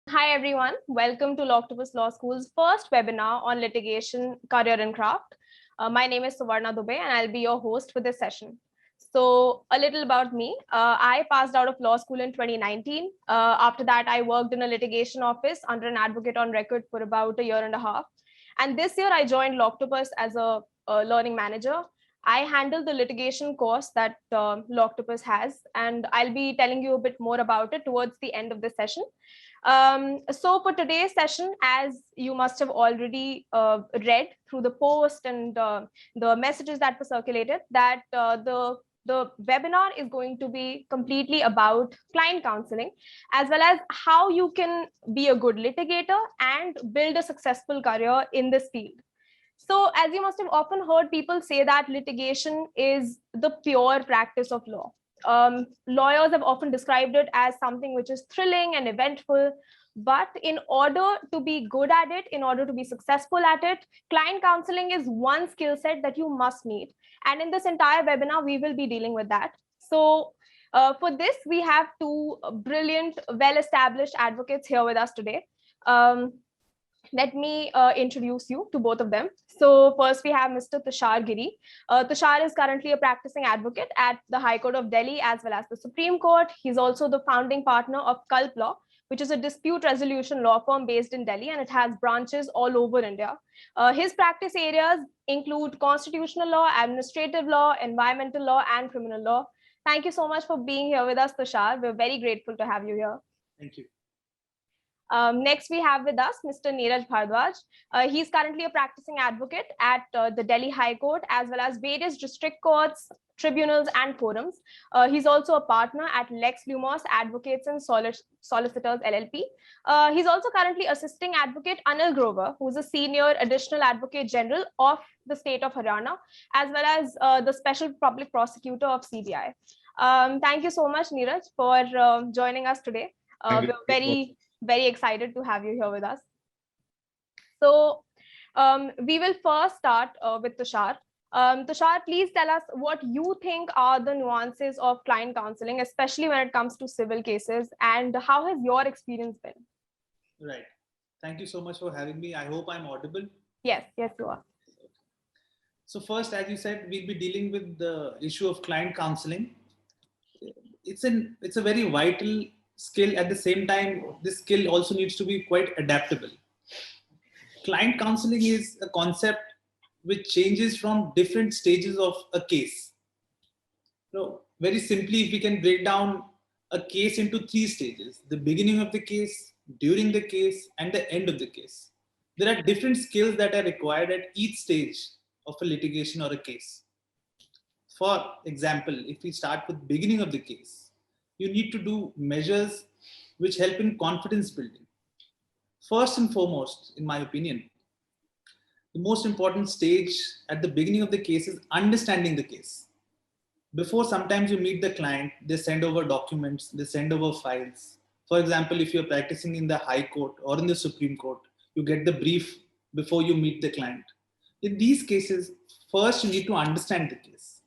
Hi everyone, welcome to Loctopus Law School's first webinar on litigation, career and craft. My name is Suvarna Dubey and I'll be your host for this session. So a little about me. I passed out of law school in 2019. After that, I worked in a litigation office under an advocate on record for about a year and a half. And this year I joined Loctopus as a learning manager. I handle the litigation course that Loctopus has, and I'll be telling you a bit more about it towards the end of the session. So for today's session, as you must have already read through the post and the messages that were circulated, that the webinar is going to be completely about client counseling, as well as how you can be a good litigator and build a successful career in this field. So as you must have often heard people say that litigation is the pure practice of law. Lawyers have often described it as something which is thrilling and eventful. But in order to be good at it, in order to be successful at it, client counseling is one skill set that you must need. And in this entire webinar, we will be dealing with that. So for this, we have two brilliant, well-established advocates here with us today. Let me introduce you to both of them. So first we have Mr. Tushar Giri. Tushar is currently a practicing advocate at the High Court of Delhi as well as the Supreme Court. He's also the founding partner of Kalp Law, which is a dispute resolution law firm based in Delhi, and it has branches all over India. His practice areas include constitutional law, administrative law, environmental law, and criminal law. Thank you so much for being here with us, Tushar. We're very grateful to have you here. Thank you. Next, we have with us Mr. Neeraj Bhardwaj. He's currently a practicing advocate at the Delhi High Court, as well as various district courts, tribunals, and forums. He's also a partner at Lex Lumos Advocates and Solicitors LLP. He's also currently assisting advocate Anil Grover, who's a senior additional advocate general of the state of Haryana, as well as the special public prosecutor of CBI. Thank you so much, Neeraj, for joining us today. We're very excited to have you here with us. So we will first start with Tushar. Tushar, please tell us what you think are the nuances of client counseling, especially when it comes to civil cases, and how has your experience been? Right. Thank you so much for having me. I hope I'm audible. Yes, you are. So first, as you said, we'll be dealing with the issue of client counseling. It's a very vital skill. At the same time, this skill also needs to be quite adaptable. Client counseling is a concept which changes from different stages of a case. So very simply, if we can break down a case into three stages: the beginning of the case, during the case, and the end of the case. There are different skills that are required at each stage of a litigation or a case. For example, if we start with beginning of the case, you need to do measures which help in confidence building. First and foremost, in my opinion, the most important stage at the beginning of the case is understanding the case. Before sometimes you meet the client, they send over documents, they send over files. For example, if you're practicing in the High Court or in the Supreme Court, you get the brief before you meet the client. In these cases, first you need to understand the case.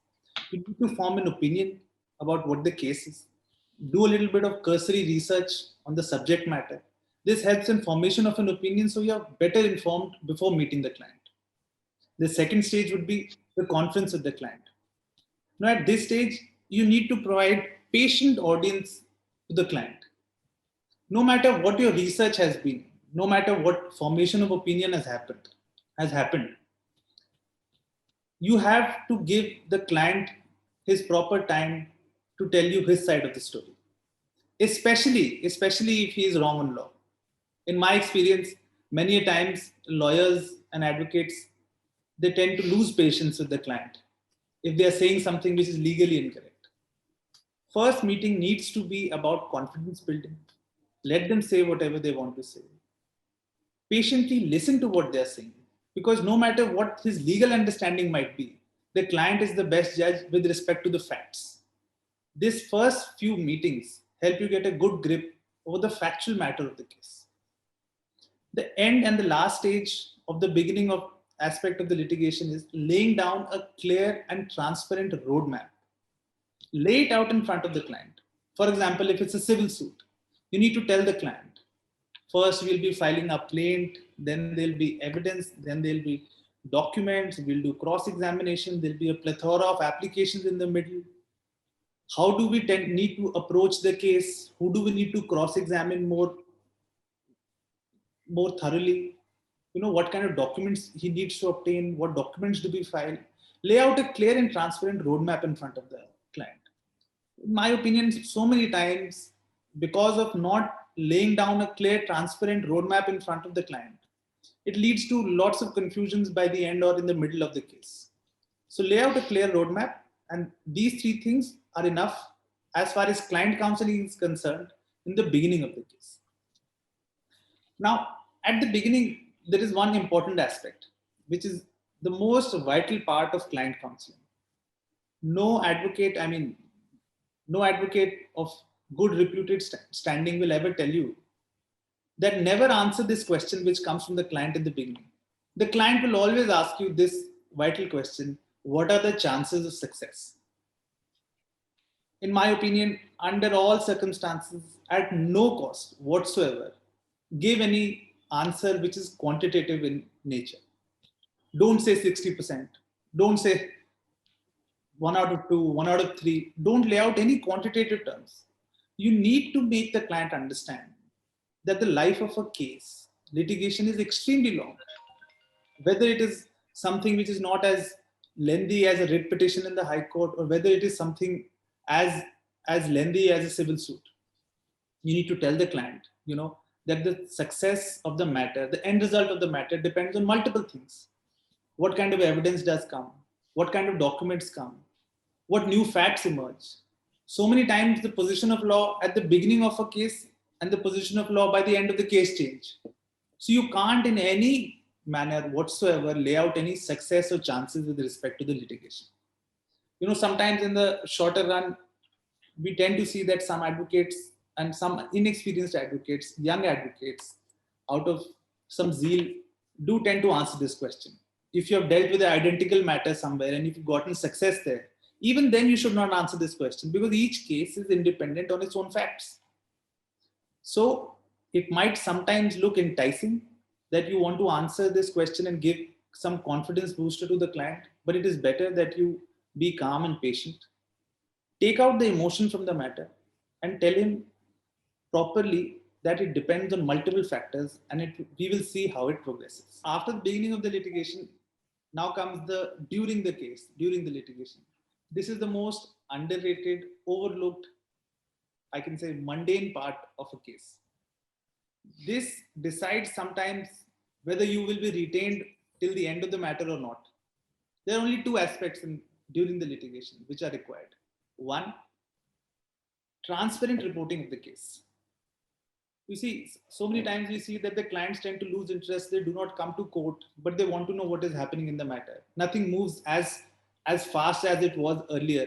You need to form an opinion about what the case is. Do a little bit of cursory research on the subject matter. This helps in formation of an opinion so you're better informed before meeting the client. The second stage would be the conference with the client. Now, at this stage, you need to provide patient audience to the client. No matter what your research has been, no matter what formation of opinion has happened, you have to give the client his proper time to tell you his side of the story. Especially if he is wrong on law. In my experience, many a times lawyers and advocates, they tend to lose patience with the client if they are saying something which is legally incorrect. First meeting needs to be about confidence building. Let them say whatever they want to say. Patiently listen to what they're saying, because no matter what his legal understanding might be, the client is the best judge with respect to the facts. These first few meetings help you get a good grip over the factual matter of the case. The end and the last stage of the beginning of aspect of the litigation is laying down a clear and transparent roadmap. Lay it out in front of the client. For example, if it's a civil suit, you need to tell the client, First, we'll be filing a plaint, then there'll be evidence, then there'll be documents, we'll do cross-examination, there'll be a plethora of applications in the middle. How do we need to approach the case? Who do we need to cross-examine more thoroughly? What kind of documents he needs to obtain, what documents do we file? Lay out a clear and transparent roadmap in front of the client. In my opinion, so many times, because of not laying down a clear, transparent roadmap in front of the client, it leads to lots of confusions by the end or in the middle of the case. So lay out a clear roadmap, and these three things are enough as far as client counseling is concerned in the beginning of the case. Now, at the beginning, there is one important aspect, which is the most vital part of client counseling. No advocate of good reputed standing will ever tell you that never answer this question which comes from the client in the beginning. The client will always ask you this vital question: what are the chances of success? In my opinion, under all circumstances, at no cost whatsoever, give any answer which is quantitative in nature. Don't say 60%. Don't say 1 out of 2, 1 out of 3. Don't lay out any quantitative terms. You need to make the client understand that the life of a case, litigation, is extremely long. Whether it is something which is not as lengthy as a writ petition in the High Court, or whether it is something as lengthy as a civil suit, you need to tell the client, that the success of the matter, the end result of the matter, depends on multiple things. What kind of evidence does come? What kind of documents come? What new facts emerge? So many times the position of law at the beginning of a case and the position of law by the end of the case change. So you can't in any manner whatsoever lay out any success or chances with respect to the litigation. Sometimes in the shorter run, we tend to see that some advocates and some inexperienced advocates, young advocates, out of some zeal, do tend to answer this question. If you have dealt with an identical matter somewhere and if you've gotten success there, even then you should not answer this question, because each case is independent on its own facts. So it might sometimes look enticing that you want to answer this question and give some confidence booster to the client, but it is better that you be calm and patient. Take out the emotion from the matter and tell him properly that it depends on multiple factors, and we will see how it progresses. After the beginning of the litigation, now comes during the litigation. This is the most underrated, overlooked, I can say mundane part of a case. This decides sometimes whether you will be retained till the end of the matter or not. There are only two aspects during the litigation which are required. One, transparent reporting of the case. You see, so many times we see that the clients tend to lose interest. They do not come to court, but they want to know what is happening in the matter. Nothing moves as fast as it was earlier.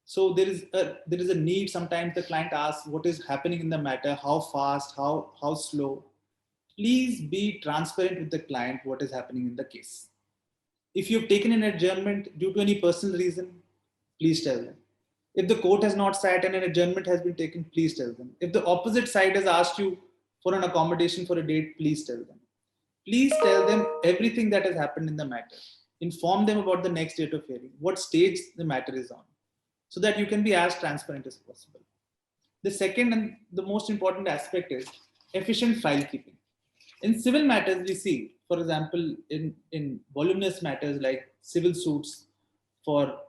So there is a need. Sometimes the client asks what is happening in the matter, how fast, how slow. Please be transparent with the client what is happening in the case. If you've taken an adjournment due to any personal reason, please tell them. If the court has not sat and an adjournment has been taken, please tell them. If the opposite side has asked you for an accommodation for a date, please tell them. Please tell them everything that has happened in the matter. Inform them about the next date of hearing, what stage the matter is on, so that you can be as transparent as possible. The second and the most important aspect is efficient file keeping. In civil matters, we see, for example, in voluminous matters like civil suits for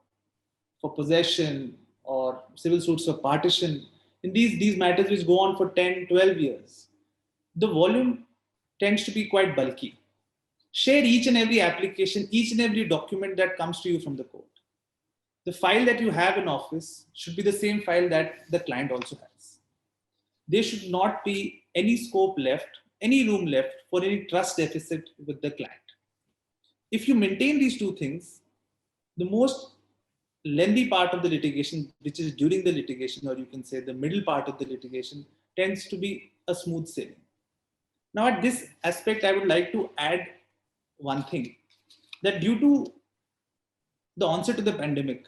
possession or civil suits for partition, in these matters which go on for 10, 12 years, the volume tends to be quite bulky. Share each and every application, each and every document that comes to you from the court. The file that you have in office should be the same file that the client also has. There should not be any scope left, any room left for any trust deficit with the client. If you maintain these two things, the most lengthy part of the litigation, which is during the litigation, or you can say the middle part of the litigation, tends to be a smooth sailing. Now, at this aspect, I would like to add one thing, that due to the onset of the pandemic,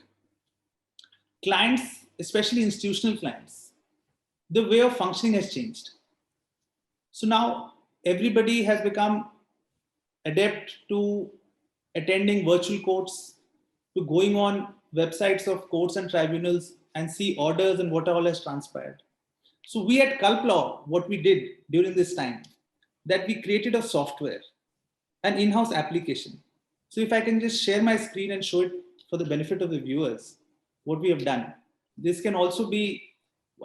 clients, especially institutional clients, the way of functioning has changed. So now everybody has become adept to attending virtual courts, to going on websites of courts and tribunals and see orders and what all has transpired. So we at Culp Law, what we did during this time, that we created a software, an in-house application. So if I can just share my screen and show it for the benefit of the viewers, what we have done. This can also be,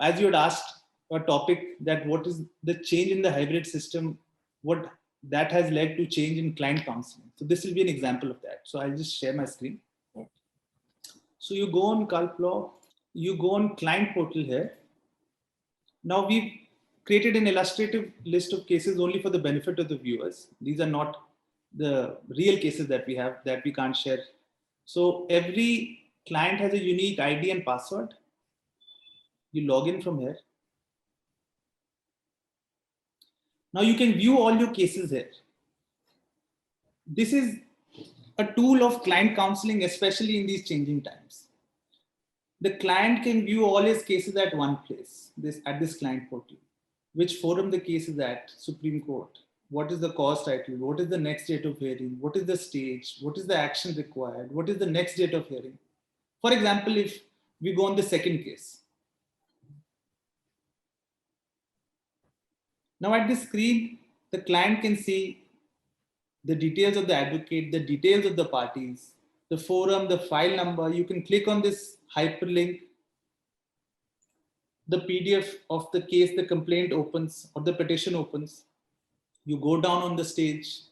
as you had asked, a topic that what is the change in the hybrid system, what that has led to change in client counseling. So this will be an example of that. So I'll just share my screen. So you go on Culp Law, you go on client portal here. Now we've created an illustrative list of cases only for the benefit of the viewers. These are not the real cases that we have that we can't share. So every client has a unique ID and password. You log in from here. Now you can view all your cases here. This is a tool of client counseling, especially in these changing times. The client can view all his cases at one place, at this client portal. Which forum the case is at, Supreme Court, what is the cause title, what is the next date of hearing, what is the stage, what is the action required, what is the next date of hearing. For example, if we go on the second case. Now at this screen, the client can see the details of the advocate, the details of the parties, the forum, the file number. You can click on this hyperlink. The PDF of the case, the complaint opens or the petition opens. You go down on the stage.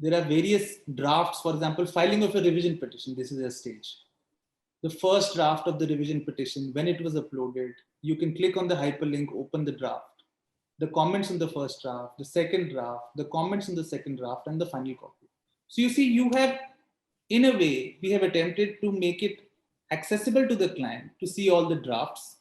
There are various drafts, for example, filing of a revision petition. This is a stage. The first draft of the revision petition, when it was uploaded, you can click on the hyperlink, open the draft. The comments on the first draft, the second draft, the comments on the second draft, and the final copy. So you see, you have, in a way, we have attempted to make it accessible to the client to see all the drafts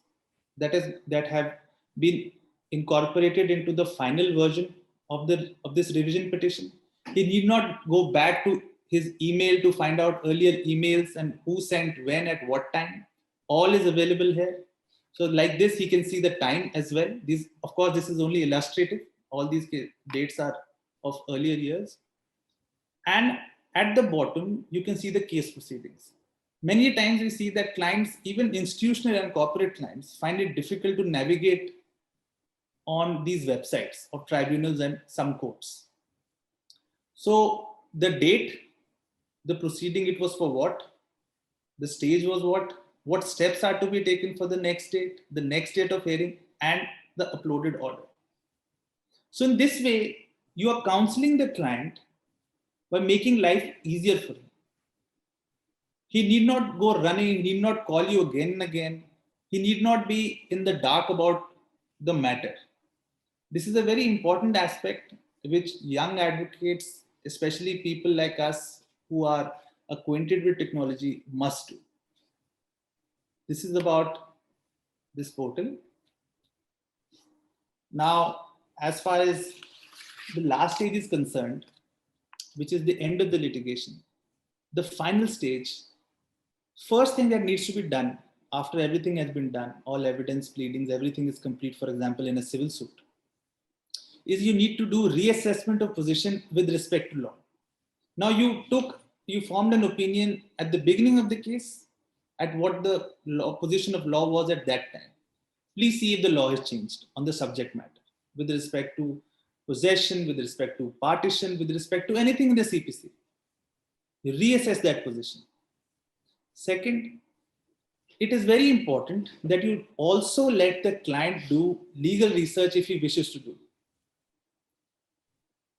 that have been incorporated into the final version of this revision petition. He need not go back to his email to find out earlier emails and who sent when at what time. All is available here. So like this, he can see the time as well. This, of course, this is only illustrative. All these dates are of earlier years. And at the bottom, you can see the case proceedings. Many times we see that clients, even institutional and corporate clients, find it difficult to navigate on these websites of tribunals and some courts. So the date, the proceeding, it was for what? The stage was what steps are to be taken for the next date of hearing, and the uploaded order. So in this way, you are counseling the client by making life easier for him. He need not go running, he need not call you again and again. He need not be in the dark about the matter. This is a very important aspect which young advocates, especially people like us who are acquainted with technology, must do. This is about this portal. Now, as far as the last stage is concerned, which is the end of the litigation, the final stage, first thing that needs to be done after everything has been done, all evidence, pleadings, everything is complete, for example, in a civil suit, is you need to do reassessment of position with respect to law. Now you formed an opinion at the beginning of the case at what the position of law was at that time. Please see if the law has changed on the subject matter with respect to possession, with respect to partition, with respect to anything in the CPC. You reassess that position. Second, it is very important that you also let the client do legal research if he wishes to do.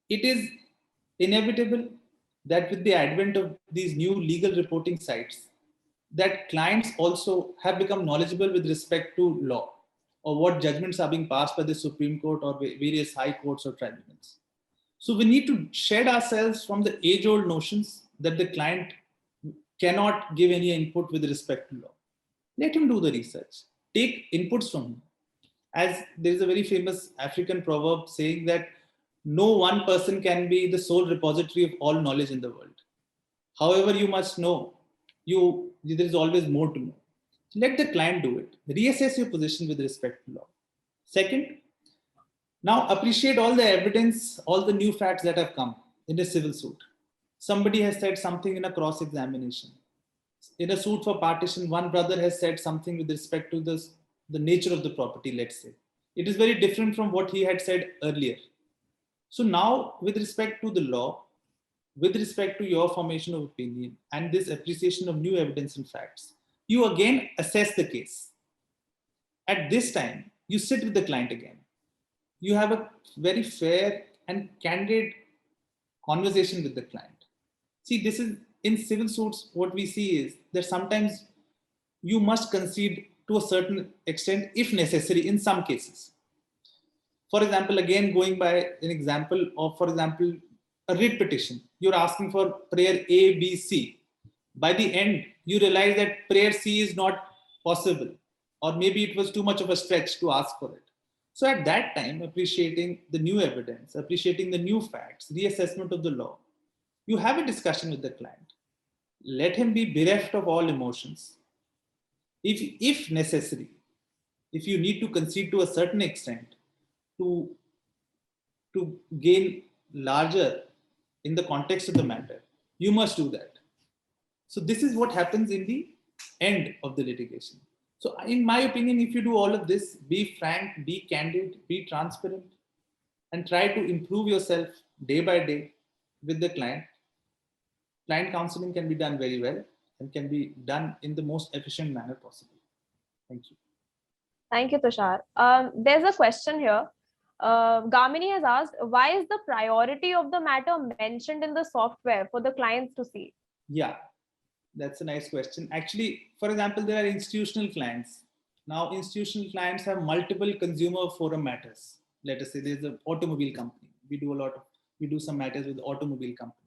It is inevitable that with the advent of these new legal reporting sites, that clients also have become knowledgeable with respect to law or what judgments are being passed by the Supreme Court or various high courts or tribunals. So we need to shed ourselves from the age-old notions that the client cannot give any input with respect to law. Let him do the research. Take inputs from him. As there is a very famous African proverb saying that no one person can be the sole repository of all knowledge in the world. However, you must know, there is always more to know. Let the client do it. Reassess your position with respect to law. Second, Now appreciate all the evidence, all the new facts that have come in a civil suit. Somebody has said something in a cross examination. In a suit for partition, one brother has said something with respect to the nature of the property, let's say. It is very different from what he had said earlier. So now, with respect to the law, with respect to your formation of opinion and this appreciation of new evidence and facts, you again assess the case. At this time, you sit with the client again. You have a very fair and candid conversation with the client. See, this is in civil suits, what we see is that sometimes you must concede to a certain extent if necessary in some cases. For example, again, going by an example of, for example, a writ petition, you're asking for prayer A, B, C. By the end, you realize that prayer C is not possible, or maybe it was too much of a stretch to ask for it. So at that time, appreciating the new evidence, appreciating the new facts, reassessment of the law, you have a discussion with the client. Let him be bereft of all emotions. If necessary, if you need to concede to a certain extent to gain larger in the context of the matter, you must do that. So this is what happens in the end of the litigation. So in my opinion, if you do all of this, be frank, be candid, be transparent, and try to improve yourself day by day with the client, client counseling can be done very well and can be done in the most efficient manner possible. Thank you. Thank you, Tushar. There's a question here. Gamini has asked, why is the priority of the matter mentioned in the software for the clients to see? Yeah, that's a nice question. Actually, for example, there are institutional clients. Now, institutional clients have multiple consumer forum matters. Let us say there's an automobile company. We do some matters with automobile companies.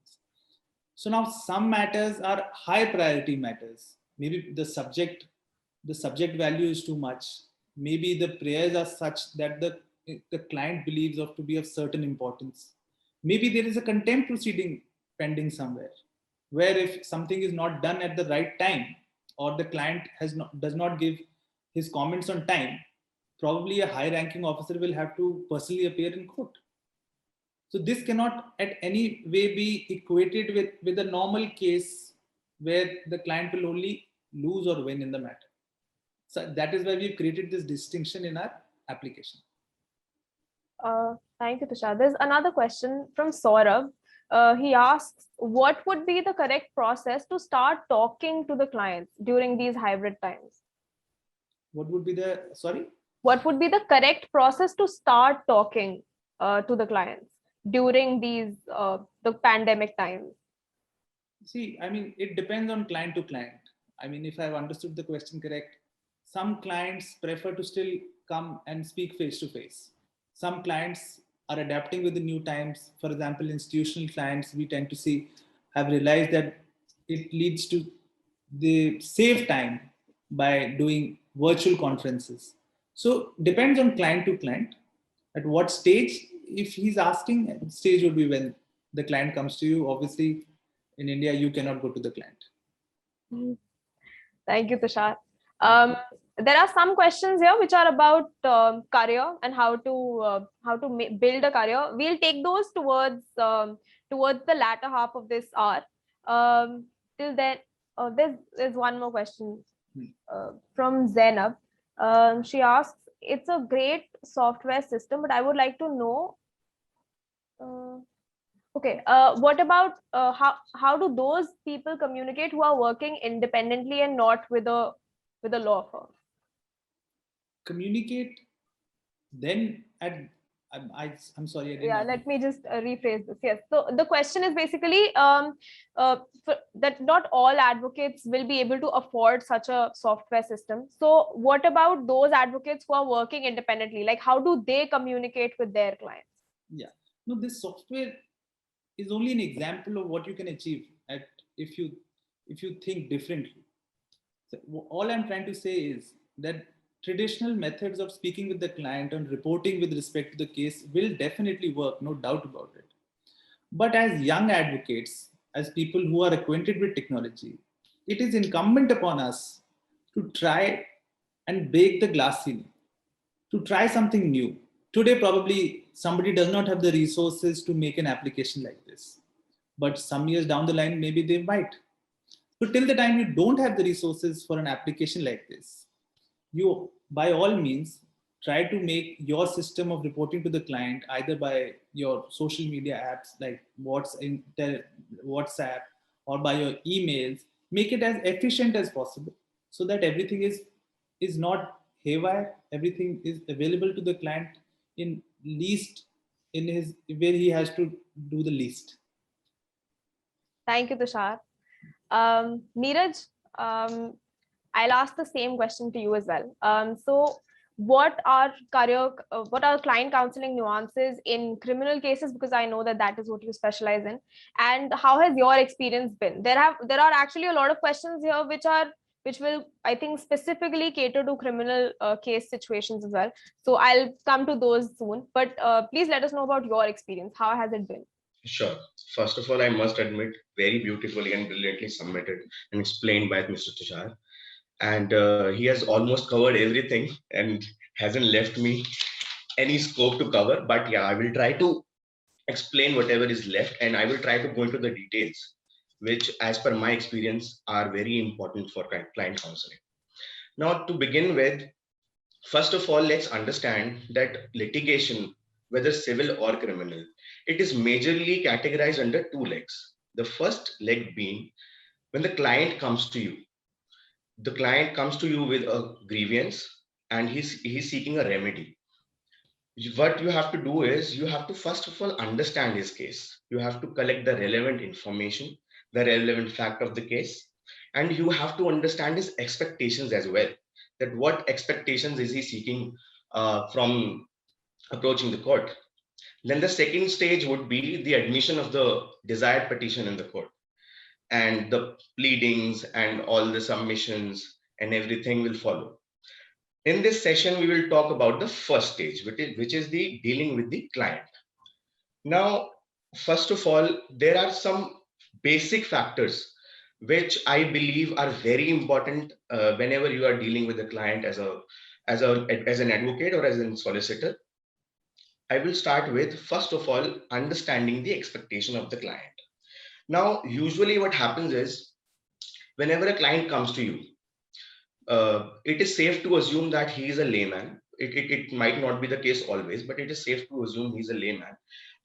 So now some matters are high priority matters. Maybe the subject value is too much. Maybe the prayers are such that the client believes to be of certain importance. Maybe there is a contempt proceeding pending somewhere, where if something is not done at the right time, or the client does not give his comments on time, probably a high ranking officer will have to personally appear in court. So this cannot at any way be equated with a normal case where the client will only lose or win in the matter. So that is why we've created this distinction in our application. Thank you, Tushar. There's another question from Saurabh. He asks, what would be the correct process to start talking to the clients during these hybrid times? What would be the, sorry? What would be the correct process to start talking to the clients during these the pandemic times? See, I mean, it depends on client to client. I mean, if I've understood the question correct, some clients prefer to still come and speak face to face. Some clients are adapting with the new times. For example, institutional clients, we tend to see, have realized that it leads to the save time by doing virtual conferences. So depends on client to client. At what stage, if he's asking, stage would be when the client comes to you. Obviously, in India, you cannot go to the client. Thank you, Tushar. There are some questions here which are about career and how to build a career. We'll take those towards the latter half of this hour. Till then, there's one more question from Zainab. She asks, it's a great software system, but I would like to know. Okay, what about how do those people communicate who are working independently and not with a law firm? Communicate then at, I'm sorry. Yeah, let me just rephrase this. Yes, so the question is basically that not all advocates will be able to afford such a software system. So what about those advocates who are working independently? Like, how do they communicate with their clients? Yeah, no, this software is only an example of what you can achieve if you think differently. So all I'm trying to say is that traditional methods of speaking with the client and reporting with respect to the case will definitely work, no doubt about it. But as young advocates, as people who are acquainted with technology, it is incumbent upon us to try and break the glass ceiling, to try something new, Today, probably somebody does not have the resources to make an application like this, but some years down the line, maybe they might. So till the time you don't have the resources for an application like this, you by all means try to make your system of reporting to the client either by your social media apps like WhatsApp or by your emails. Make it as efficient as possible so that everything is not haywire. Everything is available to the client in least in his where he has to do the least. Thank you, Tushar. Neeraj, I'll ask the same question to you as well. So what are client counseling nuances in criminal cases? Because I know that is what you specialize in. And how has your experience been? There are actually a lot of questions here which will, I think, specifically cater to criminal case situations as well. So I'll come to those soon. But please let us know about your experience. How has it been? Sure. First of all, I must admit, very beautifully and brilliantly submitted and explained by Mr. Tushar. And he has almost covered everything and hasn't left me any scope to cover. But yeah, I will try to explain whatever is left, and I will try to go into the details, which, as per my experience, are very important for client counseling. Now, to begin with, first of all, let's understand that litigation, whether civil or criminal, it is majorly categorized under two legs. The first leg being when the client comes to you. The client comes to you with a grievance and he's seeking a remedy. What you have to do is you have to first of all understand his case. You have to collect the relevant information, the relevant fact of the case, and you have to understand his expectations as well. That what expectations is he seeking from approaching the court. Then the second stage would be the admission of the desired petition in the court, and the pleadings and all the submissions and everything will follow. In this session, we will talk about the first stage, which is the dealing with the client. Now, first of all, there are some basic factors which I believe are very important whenever you are dealing with the client as an advocate or as a solicitor. I will start with, first of all, understanding the expectation of the client. Now, usually what happens is whenever a client comes to you, it is safe to assume that he is a layman. It might not be the case always, but it is safe to assume he's a layman.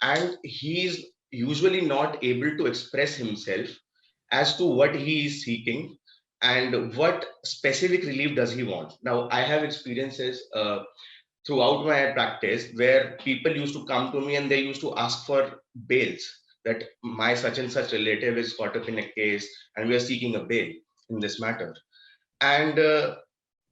And he's usually not able to express himself as to what he is seeking and what specific relief does he want. Now, I have experiences throughout my practice where people used to come to me and they used to ask for bails, that my such and such relative is caught up in a case and we are seeking a bail in this matter. And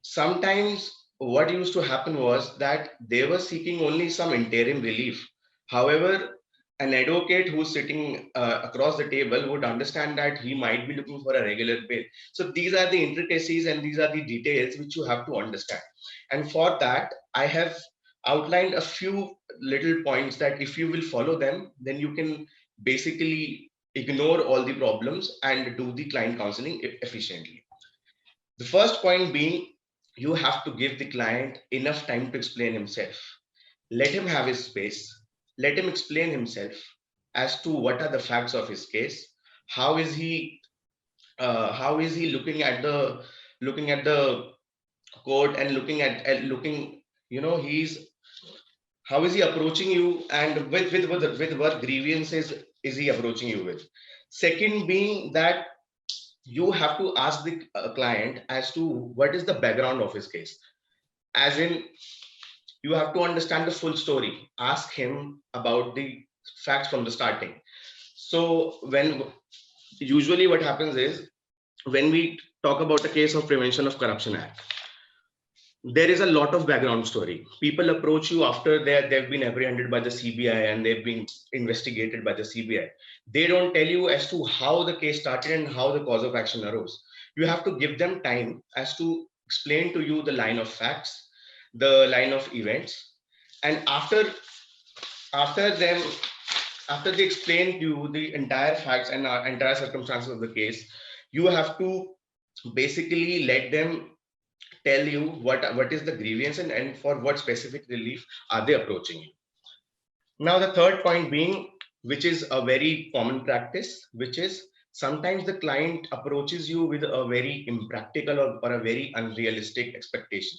sometimes what used to happen was that they were seeking only some interim relief. However, an advocate who's sitting across the table would understand that he might be looking for a regular bail. So these are the intricacies and these are the details which you have to understand. And for that, I have outlined a few little points that if you will follow them, then you can basically ignore all the problems and do the client counseling efficiently. The first point being, you have to give the client enough time to explain himself. Let him have his space. Let him explain himself as to what are the facts of his case. How is he looking at the court and looking, how is he approaching you, and with what grievances is he approaching you with? Second being that you have to ask the client as to what is the background of his case. As in, you have to understand the full story. Ask him about the facts from the starting. So usually what happens is, when we talk about the case of Prevention of Corruption Act, there is a lot of background story. People approach you after they've been apprehended by the CBI and they've been investigated by the CBI. They don't tell you as to how the case started and how the cause of action arose. You have to give them time as to explain to you the line of facts, the line of events. And after they explain to you the entire facts and entire circumstances of the case, you have to basically let them tell you what is the grievance and for what specific relief are they approaching you. Now, the third point being, which is a very common practice, which is sometimes the client approaches you with a very impractical or a very unrealistic expectation.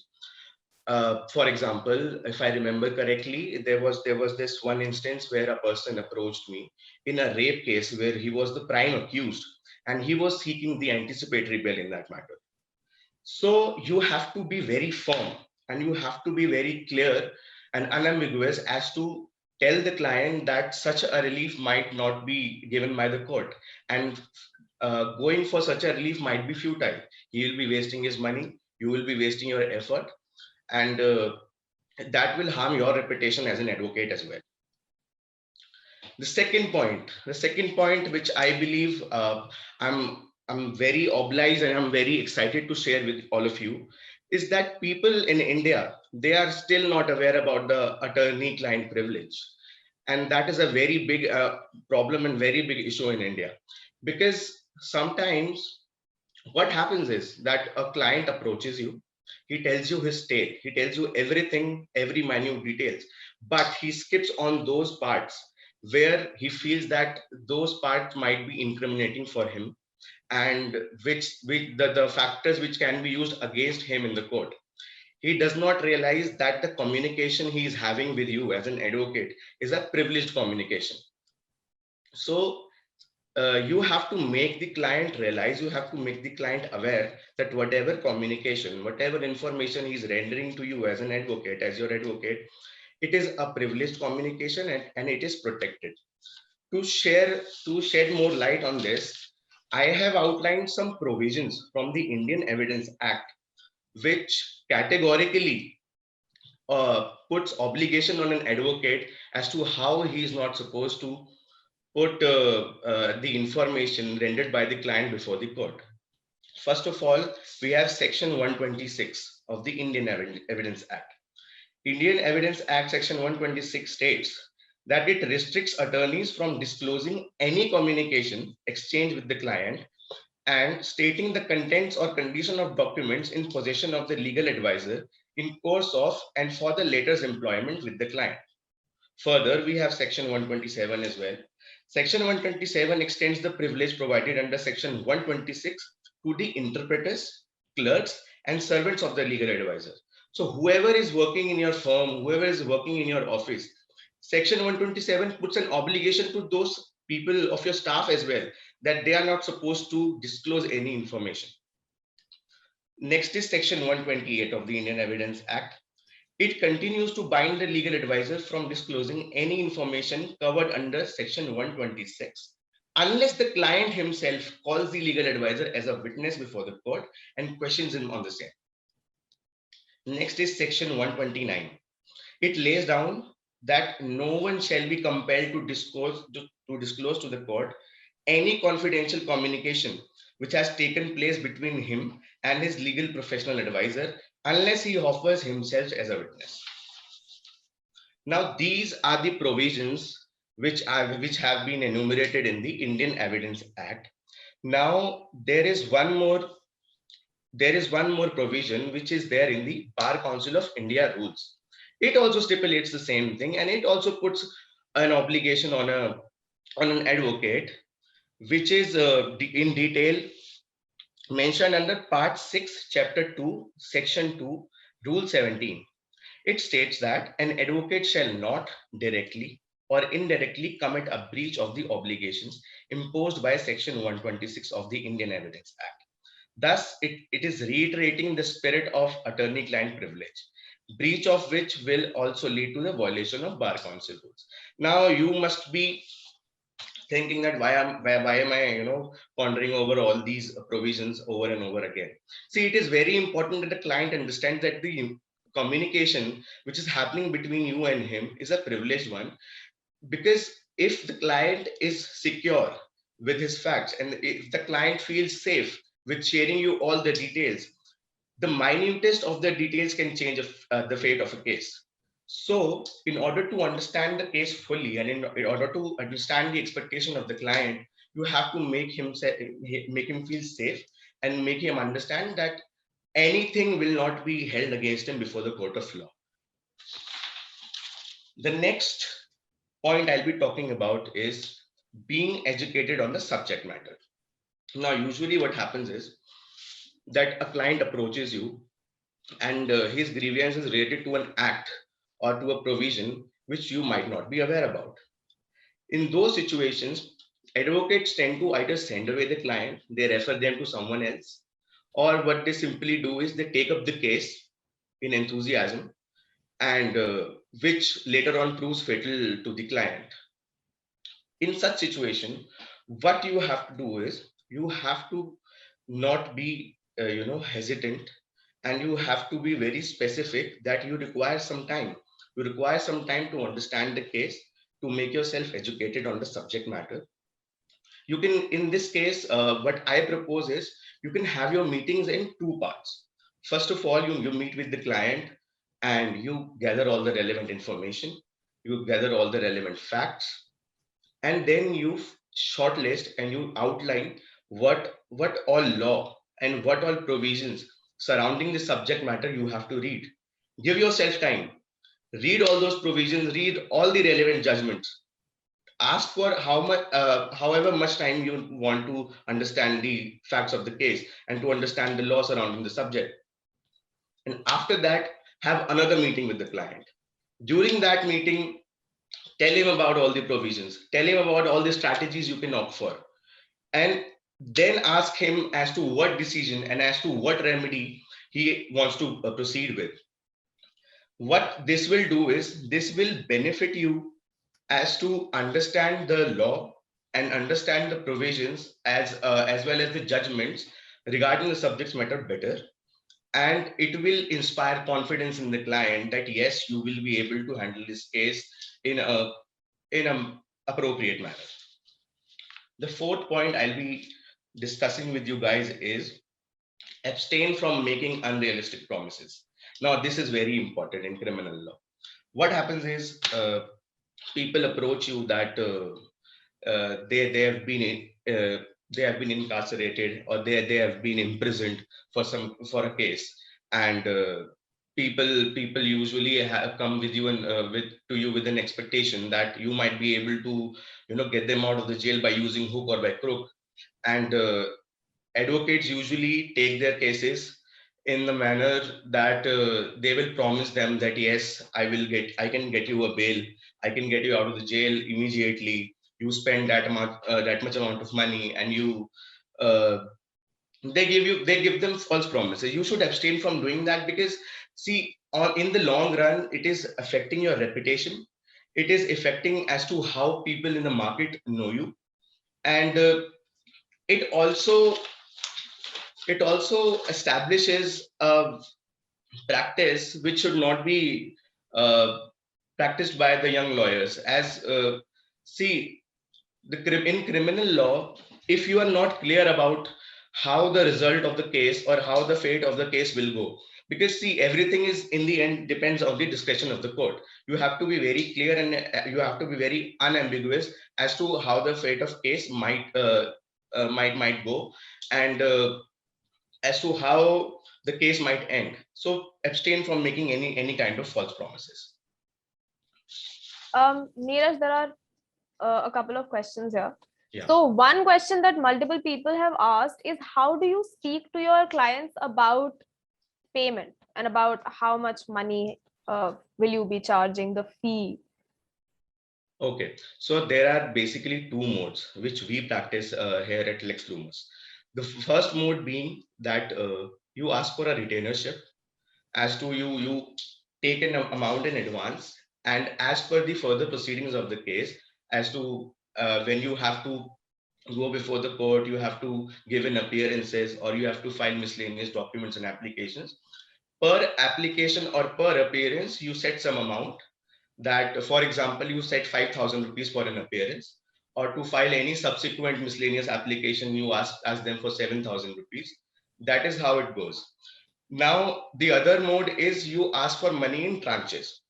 For example, if I remember correctly, there was this one instance where a person approached me in a rape case where he was the prime accused and he was seeking the anticipatory bail in that matter. So you have to be very firm and you have to be very clear and unambiguous as to tell the client that such a relief might not be given by the court, and going for such a relief might be futile. He will be wasting his money, you will be wasting your effort, and that will harm your reputation as an advocate as well. The second point which I believe I'm very obliged and I'm very excited to share with all of you is that people in India, they are still not aware about the attorney-client privilege. And that is a very big problem and very big issue in India. Because sometimes what happens is that a client approaches you, he tells you his tale, he tells you everything, every minute details, but he skips on those parts where he feels that those parts might be incriminating for him, and which the factors which can be used against him in the court. He does not realize that the communication he is having with you as an advocate is a privileged communication. So you have to make the client realize, you have to make the client aware that whatever communication, whatever information he's rendering to you as an advocate, as your advocate, it is a privileged communication, and it is protected. To shed more light on this, I have outlined some provisions from the Indian Evidence Act, which categorically puts obligation on an advocate as to how he is not supposed to put the information rendered by the client before the court. First of all, we have Section 126 of the Indian Evidence Act. Indian Evidence Act Section 126 states that it restricts attorneys from disclosing any communication exchanged with the client and stating the contents or condition of documents in possession of the legal advisor in course of and for the latter's employment with the client. Further, we have Section 127 as well. Section 127 extends the privilege provided under Section 126 to the interpreters, clerks, and servants of the legal advisor. So whoever is working in your firm, whoever is working in your office, Section 127 puts an obligation to those people of your staff as well, that they are not supposed to disclose any information. Next is Section 128 of the Indian Evidence Act. It continues to bind the legal advisor from disclosing any information covered under Section 126, unless the client himself calls the legal advisor as a witness before the court and questions him on the same. Next is Section 129. It lays down that no one shall be compelled to disclose to the court any confidential communication which has taken place between him and his legal professional advisor unless he offers himself as a witness. Now, these are the provisions which have been enumerated in the Indian Evidence Act. Now, there is one more provision which is there in the Bar Council of India rules. It also stipulates the same thing, and it also puts an obligation on an advocate, which is in detail mentioned under Part 6, Chapter 2, Section 2, Rule 17. It states that an advocate shall not directly or indirectly commit a breach of the obligations imposed by Section 126 of the Indian Evidence Act. Thus, it is reiterating the spirit of attorney-client privilege, breach of which will also lead to the violation of Bar Council rules. Now, you must be thinking that why am I pondering over all these provisions over and over again. See, it is very important that the client understands that the communication which is happening between you and him is a privileged one, because if the client is secure with his facts and if the client feels safe with sharing you all the details, the minutest of the details can change the fate of a case. So in order to understand the case fully and in order to understand the expectation of the client, you have to make him feel safe and make him understand that anything will not be held against him before the court of law. The next point I'll be talking about is being educated on the subject matter. Now, usually what happens is that a client approaches you and his grievance is related to an act or to a provision which you might not be aware about. In those situations, advocates tend to either send away the client, they refer them to someone else, or what they simply do is they take up the case in enthusiasm and which later on proves fatal to the client. In such situation, what you have to do is you have to not be hesitant, and you have to be very specific that you require some time. You require some time to understand the case, to make yourself educated on the subject matter. You can, in this case, what I propose is you can have your meetings in two parts. First of all, you meet with the client and you gather all the relevant information, you gather all the relevant facts, and then you shortlist and you outline what all law and what all provisions surrounding the subject matter you have to read. Give yourself time, read all those provisions, read all the relevant judgments, ask for however much time you want to understand the facts of the case and to understand the law surrounding the subject. And after that, have another meeting with the client. During that meeting, tell him about all the provisions, tell him about all the strategies you can opt for, and then ask him as to what decision and as to what remedy he wants to proceed with. What this will do is this will benefit you as to understand the law and understand the provisions as well as the judgments regarding the subject matter better, and it will inspire confidence in the client that yes, you will be able to handle this case in a appropriate manner. The fourth point I'll be discussing with you guys is abstain from making unrealistic promises. Now, this is very important in criminal law. What happens is people approach you that they have been incarcerated or they have been imprisoned for a case, and people usually come with you and to you with an expectation that you might be able to get them out of the jail by using hook or by crook, and advocates usually take their cases in the manner that they will promise them that yes, I can get you a bail, I can get you out of the jail immediately, you spend that much amount of money, and you they give them false promises. You should abstain from doing that, because see, in the long run it is affecting your reputation, it is affecting as to how people in the market know you, and it also establishes a practice which should not be uh, practiced by the young lawyers. As see, in criminal law, if you are not clear about how the result of the case or how the fate of the case will go, because see, everything is in the end depends on the discretion of the court. You have to be very clear and you have to be very unambiguous as to how the fate of case might go, and as to how the case might end. So abstain from making any kind of false promises. Neeraj, there are a couple of questions here. Yeah. So one question that multiple people have asked is, how do you speak to your clients about payment and about how much money will you be charging, the fee? Okay, so there are basically two modes which we practice here at Lex Lumus. The first mode being that you ask for a retainership, as to you take an amount in advance, and as per the further proceedings of the case, as to when you have to go before the court, you have to give in appearances, or you have to file miscellaneous documents and applications. Per application or per appearance, you set some amount. That, for example, you set 5,000 rupees for an appearance, or to file any subsequent miscellaneous application, you ask them for 7,000 rupees. That is how it goes. Now, the other mode is you ask for money in tranches.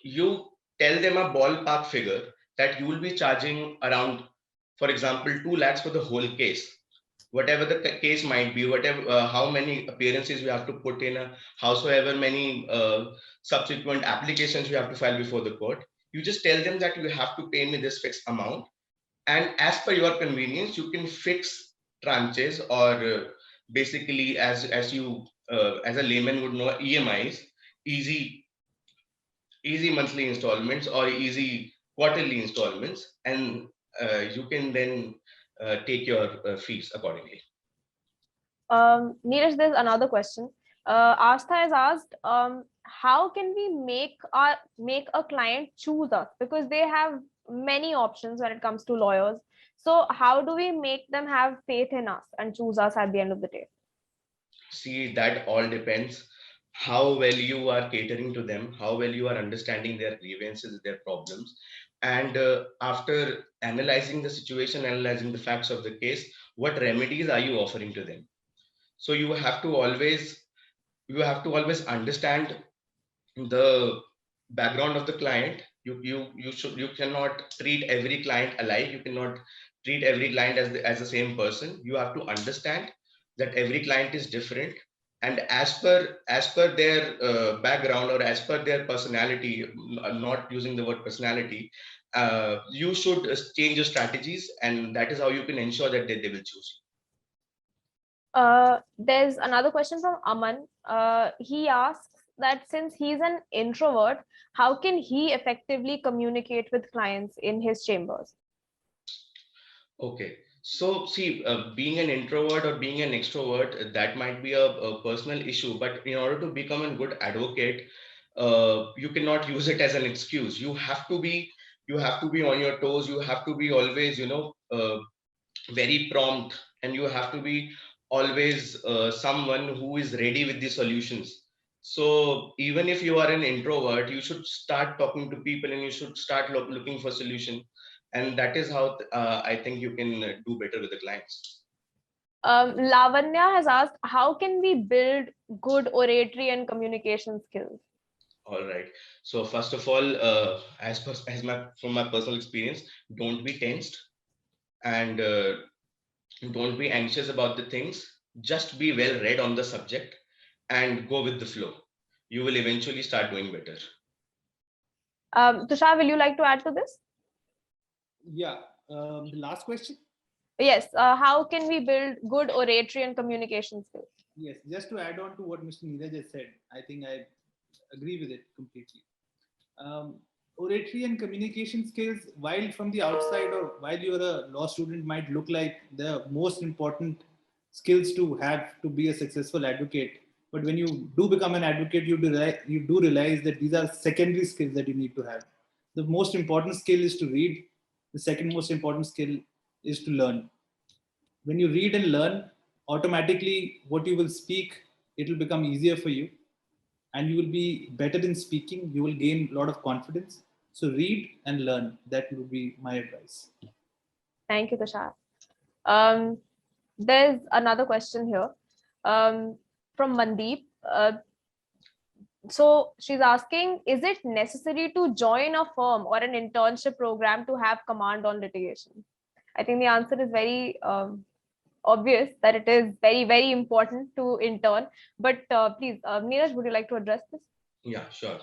You tell them a ballpark figure that you will be charging around, for example, 2 lakhs for the whole case. whatever the case might be, whatever how many appearances we have to put in, howsoever many subsequent applications we have to file before the court. You just tell them that you have to pay me this fixed amount, and as per your convenience, you can fix tranches, or basically, as you as a layman would know, EMIs, easy monthly installments or easy quarterly installments, and you can then take your fees accordingly. Neeraj, there's another question. Astha has asked, how can we make a client choose us, because they have many options when it comes to lawyers. So how do we make them have faith in us and choose us at the end of the day? See, that all depends how well you are catering to them, how well you are understanding their grievances, their problems, and after analyzing the situation, analyzing the facts of the case, what remedies are you offering to them? So you have to always understand the background of the client. You cannot treat every client alike. You cannot treat every client as the same person. You have to understand that every client is different, and as per their background, or as per their personality, not using the word personality, you should change your strategies, and that is how you can ensure that they will choose you. There's another question from Aman. He asks that since he's an introvert, how can he effectively communicate with clients in his chambers? Okay, so see, being an introvert or being an extrovert, that might be a personal issue, but in order to become a good advocate, you cannot use it as an excuse. You have to be on your toes. You have to be always, very prompt, and you have to be always someone who is ready with the solutions. So even if you are an introvert, you should start talking to people, and you should start looking for solution, and that is how I think you can do better with the clients. Lavanya has asked, how can we build good oratory and communication skills? All right. So first of all, from my personal experience, don't be tensed, and don't be anxious about the things. Just be well read on the subject and go with the flow. You will eventually start doing better. Tushar, will you like to add to this? Yeah. The last question. Yes. How can we build good oratory and communication skills? Yes. Just to add on to what Mr. Neeraj has said, I think I agree with it completely. Oratory and communication skills, while from the outside or while you're a law student, might look like the most important skills to have to be a successful advocate. But when you do become an advocate, you do realize that these are secondary skills that you need to have. The most important skill is to read. The second most important skill is to learn. When you read and learn, automatically what you will speak, it will become easier for you, and you will be better in speaking. You will gain a lot of confidence. So read and learn. That would be my advice. Thank you, Tushar. There's another question here from Mandeep. So she's asking, is it necessary to join a firm or an internship program to have command on litigation? I think the answer is very obvious, that it is very, very important to intern. But please, Neeraj, would you like to address this? Yeah, sure.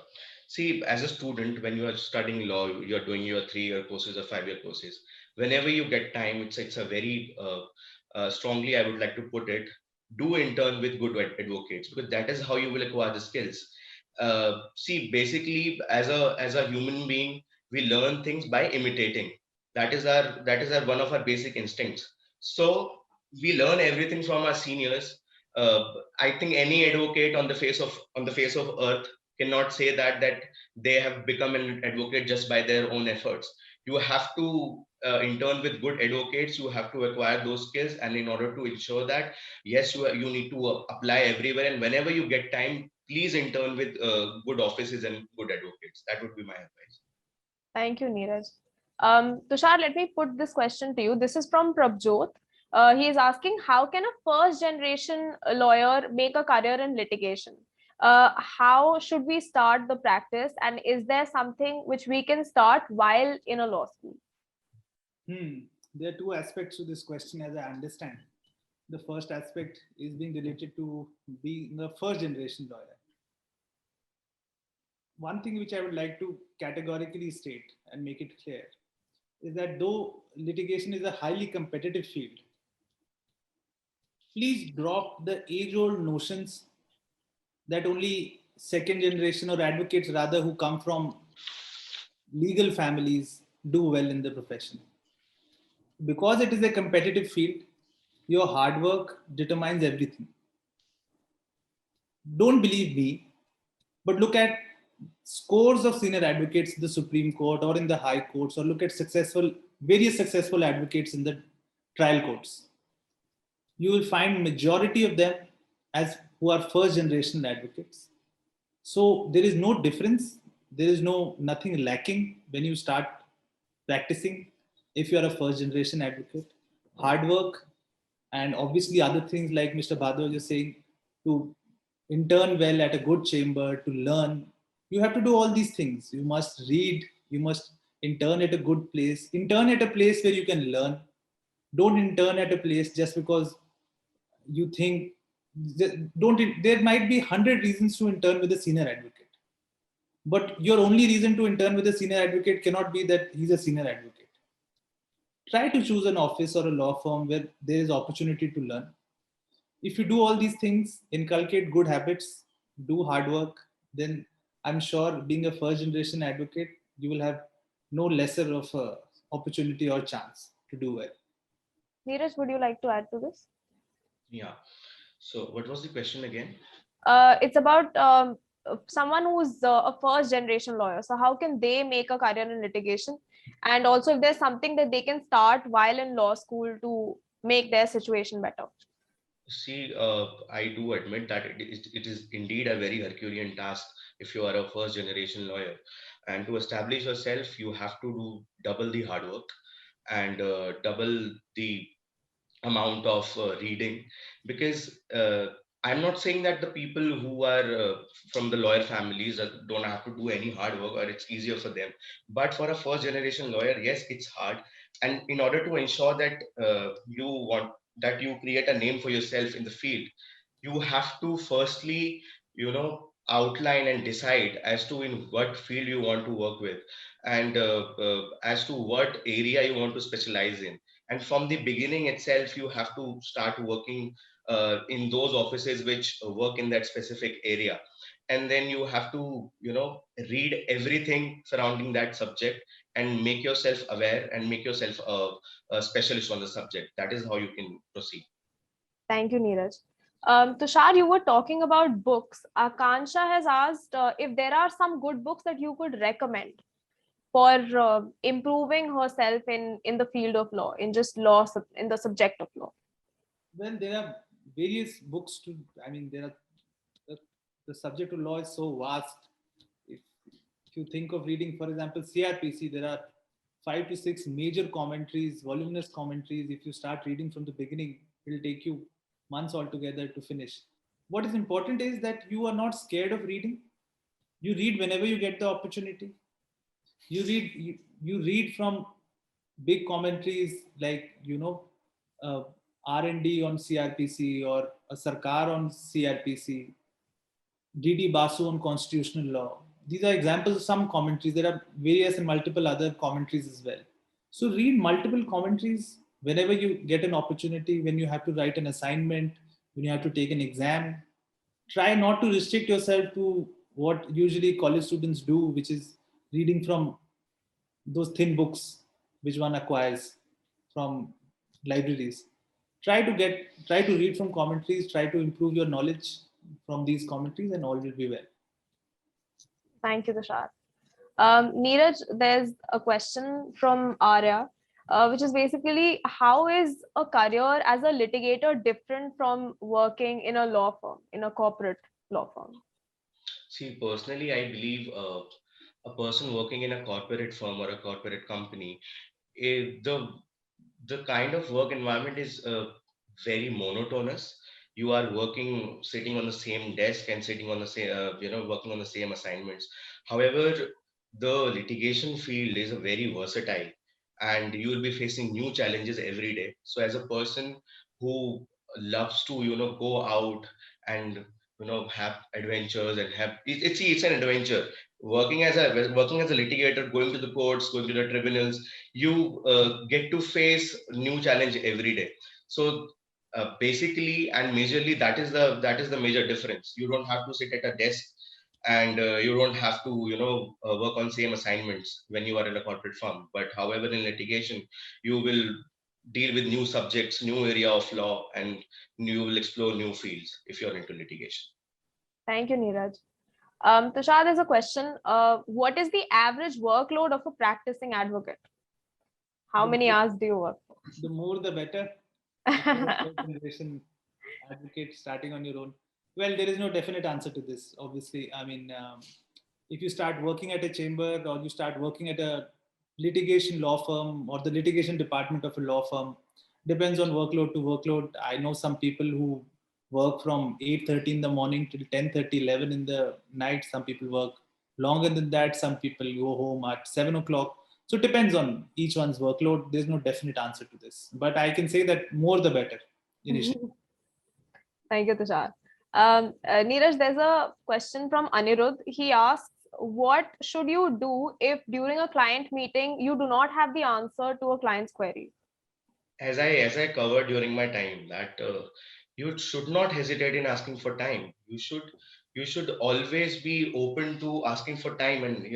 See, as a student, when you are studying law, you're doing your 3-year courses or 5-year courses. Whenever you get time, it's a very strongly, I would like to put it, do intern with good advocates, because that is how you will acquire the skills. See, basically, as a human being, we learn things by imitating. That is our one of our basic instincts. So we learn everything from our seniors. I think any advocate on the face of earth cannot say that they have become an advocate just by their own efforts. You have to intern with good advocates. You have to acquire those skills, and in order to ensure that, yes, you need to apply everywhere, and whenever you get time, please intern with good offices and good advocates. That would be my advice. Thank you, Neeraj. Tushar, let me put this question to you. This is from Prabjot. He is asking, how can a first generation lawyer make a career in litigation? How should we start the practice, and is there something which we can start while in a law school? There are two aspects to this question, as I understand. The first aspect is being related to being a first generation lawyer. One thing which I would like to categorically state and make it clear is that though litigation is a highly competitive field, please drop the age old notions that only second generation or advocates rather who come from legal families do well in the profession. Because it is a competitive field, your hard work determines everything. Don't believe me, but look at scores of senior advocates in the Supreme Court or in the High Courts, or look at various successful advocates in the trial courts. You will find majority of them as who are first generation advocates. So there is no difference. There is nothing lacking when you start practicing. If you are a first generation advocate, hard work, and obviously other things like Mr. Bhadra was saying, to intern well at a good chamber, to learn. You have to do all these things. You must read. You must intern at a good place. Intern at a place where you can learn. Don't intern at a place just because you think don't there might be 100 reasons to intern with a senior advocate, but your only reason to intern with a senior advocate cannot be that he's a senior advocate. Try to choose an office or a law firm where there is opportunity to learn. If you do all these things, inculcate good habits, do hard work, then I'm sure being a first generation advocate, you will have no lesser of a opportunity or chance to do well. Neeraj, would you like to add to this? Yeah. So what was the question again? It's about someone who's a first generation lawyer. So how can they make a career in litigation? And also if there's something that they can start while in law school to make their situation better. See, I do admit that it is indeed a very Herculean task if you are a first generation lawyer. And to establish yourself, you have to do double the hard work and double the amount of reading, because I'm not saying that the people who are from the lawyer families don't have to do any hard work or it's easier for them. But for a first generation lawyer, yes, it's hard. And in order to ensure that you create a name for yourself in the field, you have to firstly, outline and decide as to in what field you want to work with, and as to what area you want to specialize in. And from the beginning itself, you have to start working in those offices which work in that specific area. And then you have to, read everything surrounding that subject and make yourself aware and make yourself a specialist on the subject. That is how you can proceed. Thank you, Neeraj. Tushar, you were talking about books. Akansha has asked if there are some good books that you could recommend for improving herself in the field of law, in just law, in the subject of law. Well, there are various books to, I mean, the subject of law is so vast. If you think of reading, for example, CRPC, there are 5 to 6 major commentaries, voluminous commentaries. If you start reading from the beginning, it'll take you months altogether to finish. What is important is that you are not scared of reading. You read whenever you get the opportunity. You read from big commentaries like R&D on CRPC or a Sarkar on CRPC, D.D. Basu on constitutional law. These are examples of some commentaries. There are various and multiple other commentaries as well. So read multiple commentaries whenever you get an opportunity, when you have to write an assignment, when you have to take an exam. Try not to restrict yourself to what usually college students do, which is reading from those thin books which one acquires from libraries. Try to read from commentaries, try to improve your knowledge from these commentaries, and all will be well. Thank you, Tushar. Neeraj, there's a question from Arya, which is basically, how is a career as a litigator different from working in a law firm, in a corporate law firm? See, personally, I believe a person working in a corporate firm or a corporate company, the kind of work environment is very monotonous. You are working, sitting on the same desk and sitting on the same, working on the same assignments. However, the litigation field is a very versatile, and you will be facing new challenges every day. So, as a person who loves to, go out and, have adventures and have, it's an adventure. Working as a litigator, going to the courts, going to the tribunals, you get to face new challenge every day. So basically and majorly, that is the major difference. You don't have to sit at a desk, and you don't have to, work on same assignments when you are in a corporate firm. But however, in litigation, you will deal with new subjects, new area of law, and you will explore new fields if you're into litigation. Thank you, Neeraj. Tushar, there's a question. What is the average workload of a practicing advocate? How many hours do you work? The more the better. Third generation advocate starting on your own. Well, there is no definite answer to this. Obviously, I mean, if you start working at a chamber or you start working at a litigation law firm or the litigation department of a law firm, depends on workload to workload. I know some people who work from 8:30 in the morning till 10:30, 11 in the night. Some people work longer than that. Some people go home at 7 o'clock. So it depends on each one's workload. There's no definite answer to this, but I can say that more the better initially. Thank you, Tushar. Neeraj, there's a question from Anirudh. He asks, what should you do if during a client meeting you do not have the answer to a client's query? As I covered during my time, that you should not hesitate in asking for time. You should always be open to asking for time, and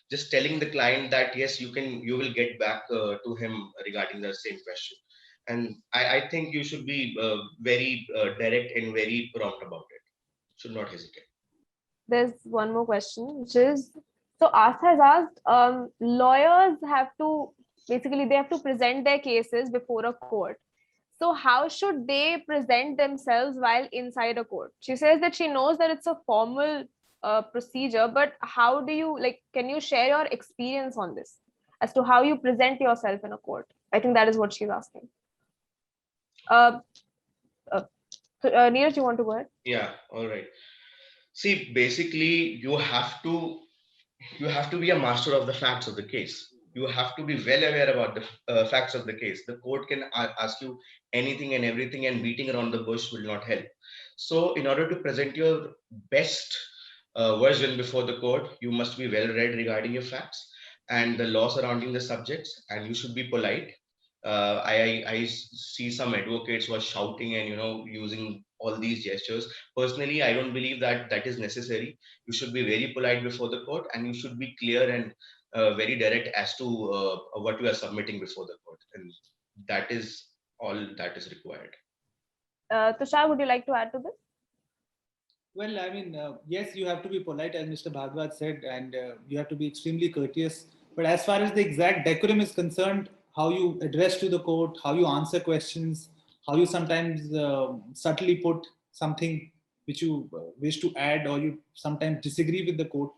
just telling the client that yes, you will get back to him regarding the same question. And I think you should be very direct and very prompt about it. Should not hesitate. There's one more question, which is, so Asa has asked, lawyers have to, basically they have to present their cases before a court. So how should they present themselves while inside a court? She says that she knows that it's a formal procedure, but how do you, like, can you share your experience on this as to how you present yourself in a court? I think that is what she's asking. Neeraj, you want to go ahead? Yeah, all right. See, basically, you have to be a master of the facts of the case. You have to be well aware about the facts of the case. The court can ask you anything and everything, and beating around the bush will not help. So in order to present your best version before the court, you must be well read regarding your facts and the law surrounding the subjects, and you should be polite. I see some advocates who are shouting and using all these gestures. Personally, I don't believe that that is necessary. You should be very polite before the court, and you should be clear and very direct as to what you are submitting before the court, and that is all that is required. Tushar, would you like to add to this? Well, I mean, yes, you have to be polite, as Mr. Bhagwat said, and you have to be extremely courteous. But as far as the exact decorum is concerned, how you address to the court, how you answer questions, how you sometimes subtly put something which you wish to add, or you sometimes disagree with the court,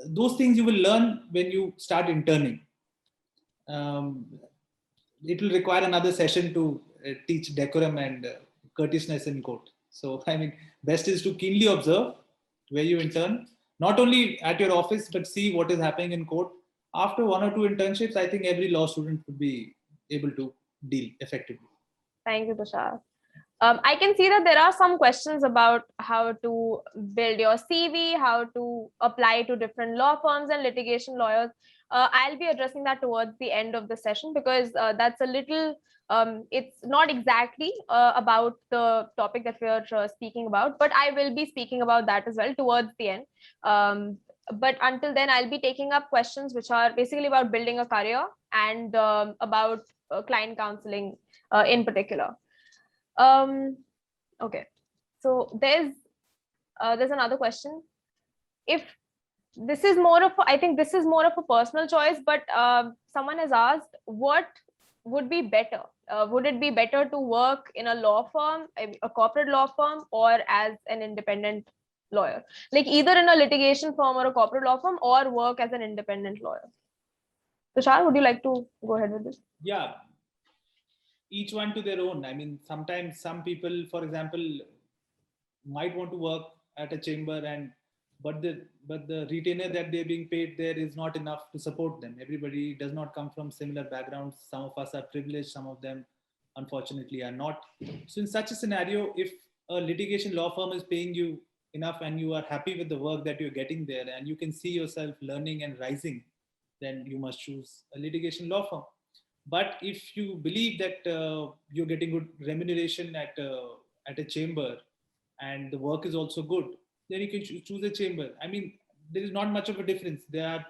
those things you will learn when you start interning. It will require another session to teach decorum and courteousness in court. So, I mean, best is to keenly observe where you intern, not only at your office, but see what is happening in court. After 1 or 2 internships, I think every law student would be able to deal effectively. Thank you, Tushar. I can see that there are some questions about how to build your CV, how to apply to different law firms and litigation lawyers. I'll be addressing that towards the end of the session, because that's a little, it's not exactly about the topic that we're speaking about, but I will be speaking about that as well towards the end. But until then, I'll be taking up questions which are basically about building a career and about client counseling in particular. Okay, so there's another question. If this is more of, I think this is more of a personal choice, but someone has asked, what would be better? Would it be better to work in a law firm, a corporate law firm, or as an independent lawyer? Like either in a litigation firm or a corporate law firm, or work as an independent lawyer? Tushar, would you like to go ahead with this? Yeah, each one to their own. I mean, sometimes some people, for example, might want to work at a chamber, and but the retainer that they're being paid there is not enough to support them. Everybody does not come from similar backgrounds. Some of us are privileged, some of them unfortunately, are not. So in such a scenario, if a litigation law firm is paying you enough and you are happy with the work that you're getting there and you can see yourself learning and rising, then you must choose a litigation law firm. But if you believe that you're getting good remuneration at a chamber and the work is also good, then you can choose a chamber. I mean, there is not much of a difference. There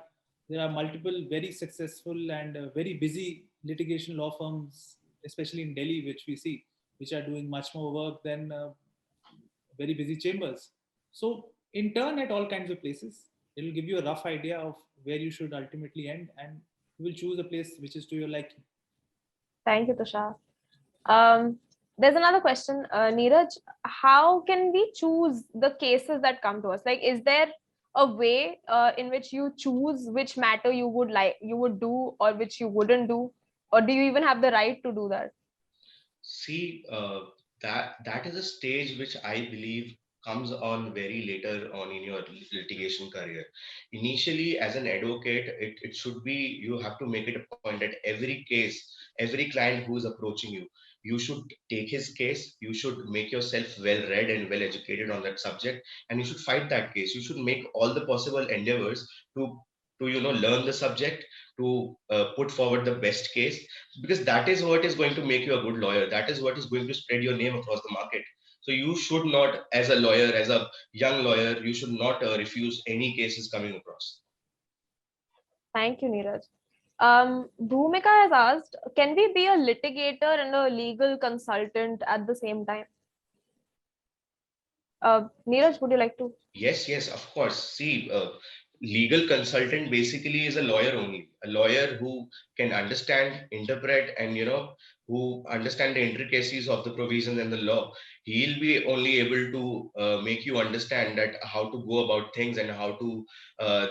are multiple very successful and very busy litigation law firms, especially in Delhi, which we see, which are doing much more work than very busy chambers. So intern at all kinds of places. It will give you a rough idea of where you should ultimately end, and you will choose a place which is to your liking. Thank you, Tushar. There's another question, Neeraj. How can we choose the cases that come to us? Like, is there a way in which you choose which matter you would do or which you wouldn't do, or do you even have the right to do that? See, that is a stage which I believe comes on very later on in your litigation career. Initially, as an advocate, it should be, you have to make it a point that every case, every client who is approaching you, you should take his case, you should make yourself well read and well educated on that subject, and you should fight that case. You should make all the possible endeavors to learn the subject, to put forward the best case, because that is what is going to make you a good lawyer. That is what is going to spread your name across the market. So you should not, as a lawyer, as a young lawyer, you should not refuse any cases coming across. Thank you, Neeraj. Bhumika has asked, can we be a litigator and a legal consultant at the same time? Neeraj, would you like to? Yes, of course. See, legal consultant basically is a lawyer only, a lawyer who can understand, interpret, and who understand the intricacies of the provisions and the law. He'll be only able to make you understand that how to go about things and how to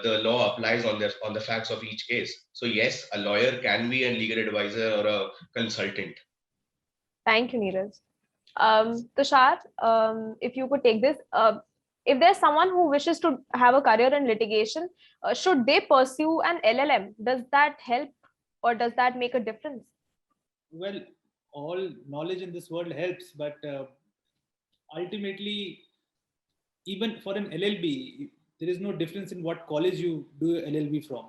the law applies on the facts of each case. So yes, a lawyer can be a legal advisor or a consultant. Thank you, Neeraj. Tushar, if you could take this, if there's someone who wishes to have a career in litigation, should they pursue an LLM? Does that help or does that make a difference? Well, all knowledge in this world helps, but ultimately, even for an LLB, there is no difference in what college you do a LLB from.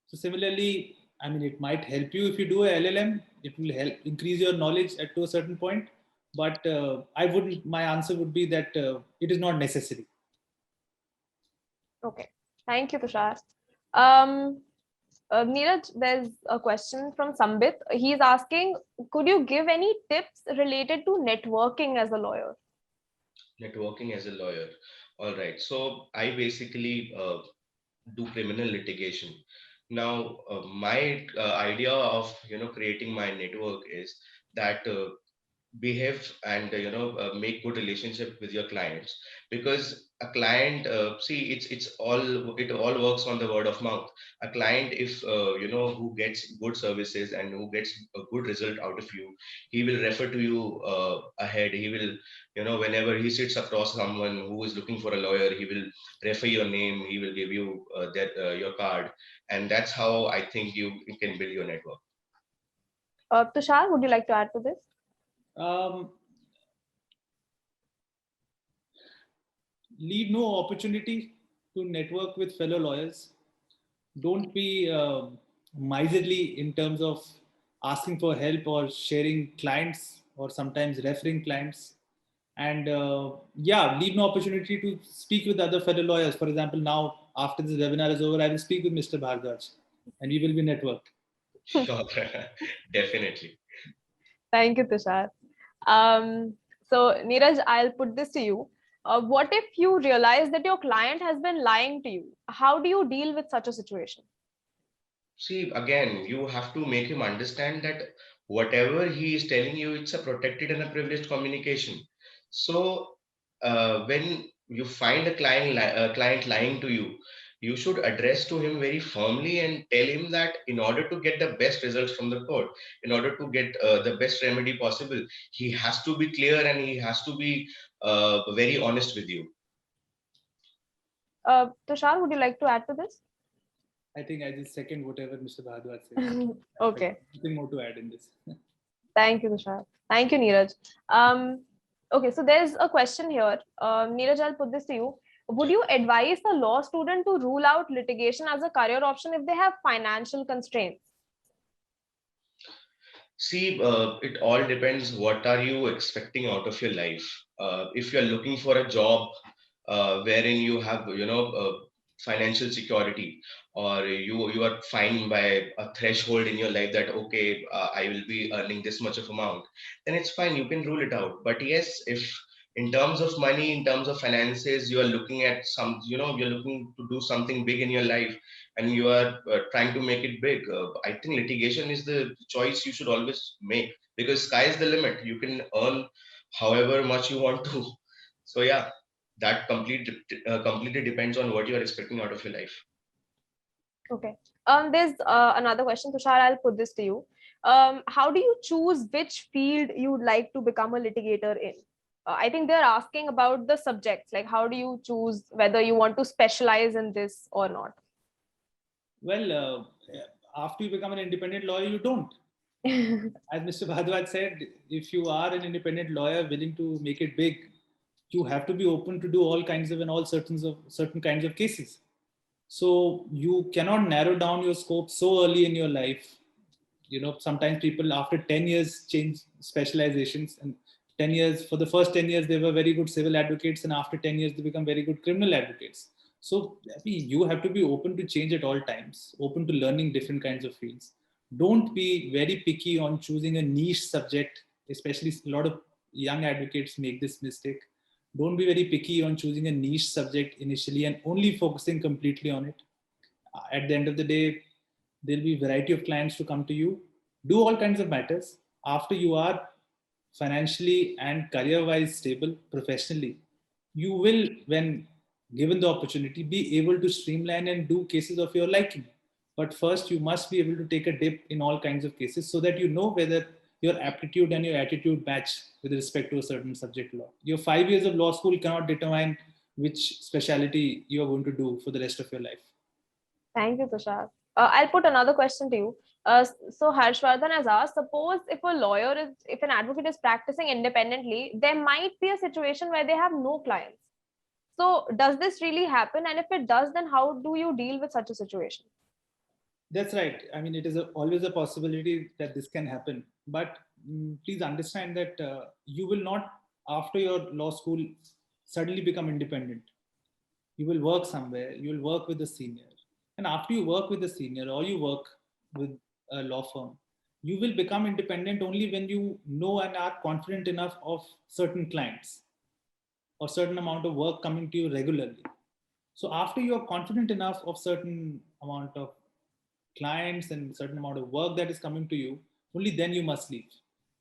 So similarly, I mean, it might help you if you do a LLM. It will help increase your knowledge at to a certain point. But I wouldn't. My answer would be that it is not necessary. Okay, thank you, Tushar. Neeraj, there's a question from Sambit. He's asking, could you give any tips related to networking as a lawyer? Networking as a lawyer. All right. So I basically do criminal litigation. Now, my idea of creating my network is that behave and make good relationship with your clients, because a client, see, it all works on the word of mouth. A client, if who gets good services and who gets a good result out of you, he will refer to you ahead. He will, whenever he sits across someone who is looking for a lawyer, he will refer your name, he will give you that your card, and that's how I think you can build your network. Tushar, would you like to add to this? Leave no opportunity to network with fellow lawyers. Don't be miserly in terms of asking for help or sharing clients or sometimes referring clients. And yeah, leave no opportunity to speak with other fellow lawyers. For example, now after this webinar is over, I will speak with Mr. Bhardwaj and we will be networked. Sure. Definitely. Thank you, Tushar. So, Neeraj, I'll put this to you. What if you realize that your client has been lying to you? How do you deal with such a situation? See, again, you have to make him understand that whatever he is telling you, it's a protected and a privileged communication. So, when you find a client lying to you, you should address to him very firmly and tell him that in order to get the best results from the court, in order to get the best remedy possible, he has to be clear and he has to be very honest with you. Tushar, would you like to add to this? I think I just second whatever Mr. Bhardwaj said. Okay. Nothing more to add in this. Thank you, Tushar. Thank you, Neeraj. Okay, so there's a question here. Neeraj, I'll put this to you. Would you advise a law student to rule out litigation as a career option if they have financial constraints? See, it all depends. What are you expecting out of your life? If you're looking for a job wherein you have, financial security, or you are fine by a threshold in your life that okay, I will be earning this much of amount, then it's fine. You can rule it out. But yes, if in terms of money, in terms of finances, you are looking at some, you're looking to do something big in your life, and you are trying to make it big, I think litigation is the choice you should always make, because sky is the limit. You can earn however much you want to. So yeah, that completely depends on what you are expecting out of your life. Okay. There's another question, Tushar. I'll put this to you. How do you choose which field you'd like to become a litigator in? I think they're asking about the subjects, like how do you choose whether you want to specialize in this or not? Well, after you become an independent lawyer, you don't. As Mr. Bhadwaj said, if you are an independent lawyer willing to make it big, you have to be open to do all kinds of and all certain kinds of cases. So you cannot narrow down your scope so early in your life. Sometimes people after 10 years change specializations, and 10 years, for the first 10 years, they were very good civil advocates, and after 10 years, they become very good criminal advocates. So you have to be open to change at all times, open to learning different kinds of fields. Don't be very picky on choosing a niche subject, especially a lot of young advocates make this mistake. Don't be very picky on choosing a niche subject initially and only focusing completely on it. At the end of the day, there'll be a variety of clients to come to you. Do all kinds of matters. After you are financially and career-wise stable professionally, you will, when given the opportunity, be able to streamline and do cases of your liking. But first, you must be able to take a dip in all kinds of cases so that you know whether your aptitude and your attitude match with respect to a certain subject law. Your 5 years of law school cannot determine which specialty you are going to do for the rest of your life. Thank you, Tushar. I'll put another question to you. So Harshvardhan has asked, suppose if an advocate is practicing independently, there might be a situation where they have no clients. So does this really happen? And if it does, then how do you deal with such a situation? That's right. I mean, it is always a possibility that this can happen. But please understand that you will not, after your law school, suddenly become independent. You will work somewhere, you will work with a senior. And after you work with a senior or you work with a law firm, you will become independent only when you know and are confident enough of certain clients or certain amount of work coming to you regularly. So after you are confident enough of certain amount of clients and certain amount of work that is coming to you, only then you must leave.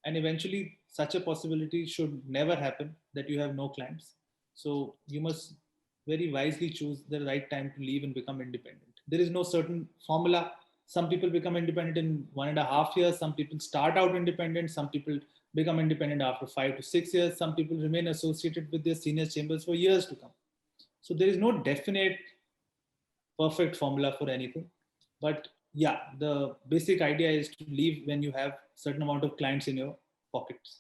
And eventually such a possibility should never happen that you have no clients. So you must very wisely choose the right time to leave and become independent. There is no certain formula. Some people become independent in 1.5 years. Some people start out independent. Some people become independent after 5 to 6 years. Some people remain associated with their senior chambers for years to come. So there is no definite perfect formula for anything. But yeah, the basic idea is to leave when you have certain amount of clients in your pockets.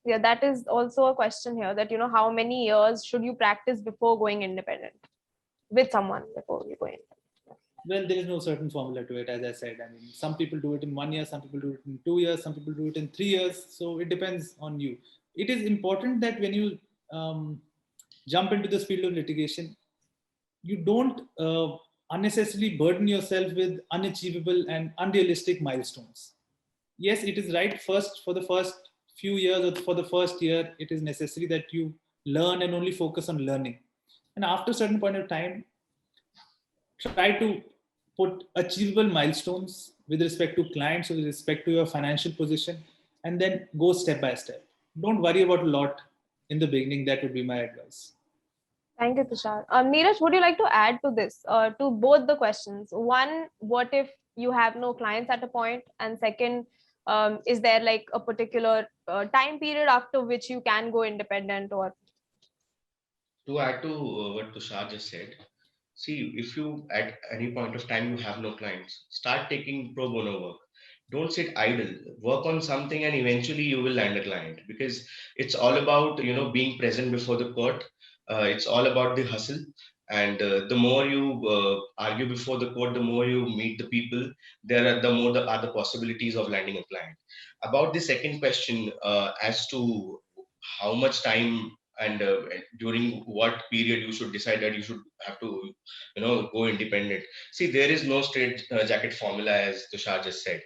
Yeah, that is also a question here that, how many years should you practice before going independent with someone before you go in? Well, there is no certain formula to it, as I said. I mean, some people do it in 1 year, some people do it in 2 years, some people do it in 3 years. So it depends on you. It is important that when you jump into this field of litigation, you don't unnecessarily burden yourself with unachievable and unrealistic milestones. Yes, it is right. For the first few years or for the first year, it is necessary that you learn and only focus on learning. And after a certain point of time, try to put achievable milestones with respect to clients, with respect to your financial position, and then go step by step. Don't worry about a lot in the beginning. That would be my advice. Thank you, Tushar. Neeraj, would you like to add to this, to both the questions? One, what if you have no clients at a point? And second, is there like a particular time period after which you can go independent? Or To add to what Tushar just said, see, if you at any point of time you have no clients, start taking pro bono work. Don't sit idle. Work on something, and eventually you will land a client, because it's all about, being present before the court. It's all about the hustle. And the more you argue before the court, the more you meet the people, the more are the possibilities of landing a client. About the second question, as to how much time and during what period you should decide that you should have to, go independent. See, there is no straight jacket formula, as Tushar just said.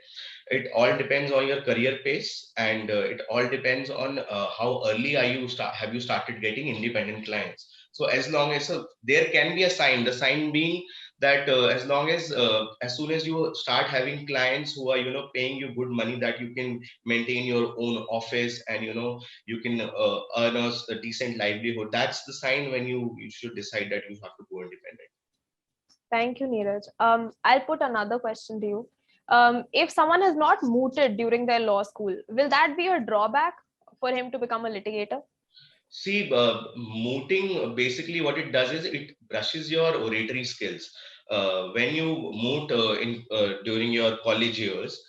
It all depends on your career pace, and it all depends on how early have you started getting independent clients. So as long as, there can be a sign, the sign being that as soon as you start having clients who are, paying you good money, that you can maintain your own office, and you can earn a decent livelihood, that's the sign when you should decide that you have to go independent. Thank you, Neeraj. I'll put another question to you. If someone has not mooted during their law school, will that be a drawback for him to become a litigator? See, mooting, basically what it does is it brushes your oratory skills. When you moot during your college years,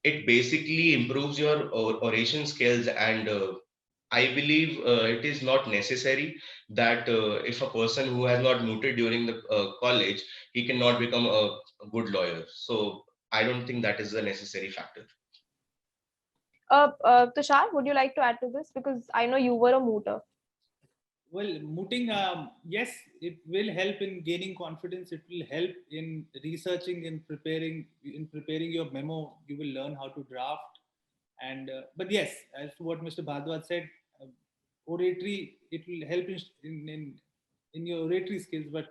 it basically improves your oration skills. And I believe it is not necessary that if a person who has not mooted during the college, he cannot become a good lawyer. So I don't think that is a necessary factor. Tushar, would you like to add to this? Because I know you were a mooter. Well, mooting, yes, it will help in gaining confidence. It will help in researching, in preparing your memo. You will learn how to draft. And but yes, as to what Mr. Bhardwaj said, uh, oratory, it will help in your oratory skills. But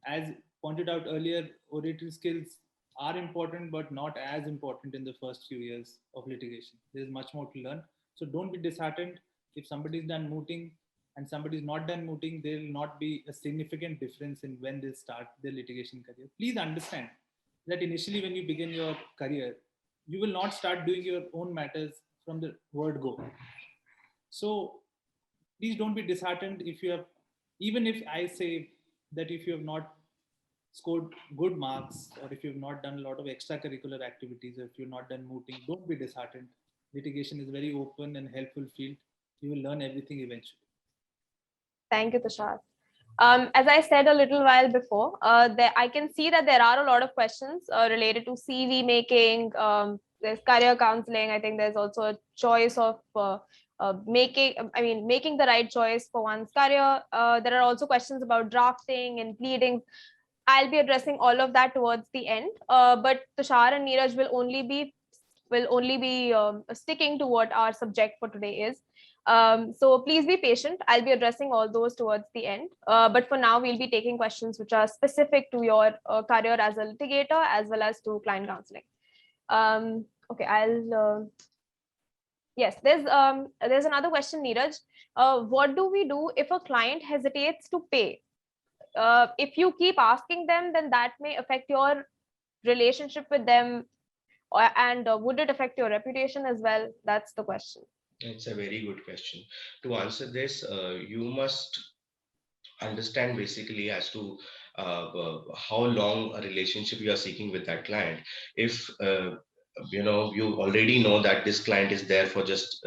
as pointed out earlier, oratory skills are important, but not as important in the first few years of litigation. There's much more to learn. So don't be disheartened if somebody's done mooting and somebody's not done mooting. There will not be a significant difference in when they start their litigation career. Please understand that initially, when you begin your career, you will not start doing your own matters from the word go. So please don't be disheartened if you have, even if I say that if you have not scored good marks, or if you've not done a lot of extracurricular activities, or if you've not done mooting, don't be disheartened. Litigation is a very open and helpful field. You will learn everything eventually. Thank you, Tushar. As I said a little while before, I can see that there are a lot of questions related to CV making. There's career counseling. I think there's also a choice of making the right choice for one's career. There are also questions about drafting and pleading. I'll be addressing all of that towards the end. But Tushar and Neeraj will only be sticking to what our subject for today is. So please be patient. I'll be addressing all those towards the end. But for now, we'll be taking questions which are specific to your career as a litigator, as well as to client counseling. Okay, yes, there's another question, Neeraj. What do we do if a client hesitates to pay? If you keep asking them, then that may affect your relationship with them, and would it affect your reputation as well? That's the question. It's a very good question. To answer this, you must understand basically as to how long a relationship you are seeking with that client. If you already know that this client is there for just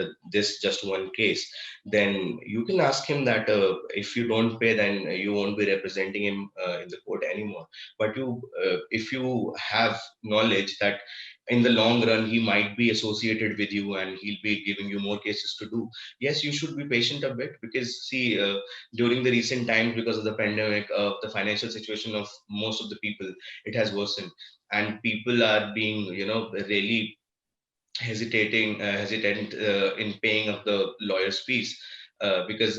one case, then you can ask him that if you don't pay, then you won't be representing him in the court anymore. But if you have knowledge that in the long run he might be associated with you and he'll be giving you more cases to do, yes, you should be patient a bit. Because see, during the recent times, because of the pandemic, the financial situation of most of the people, it has worsened, and people are being, really hesitant in paying up the lawyer's fees, because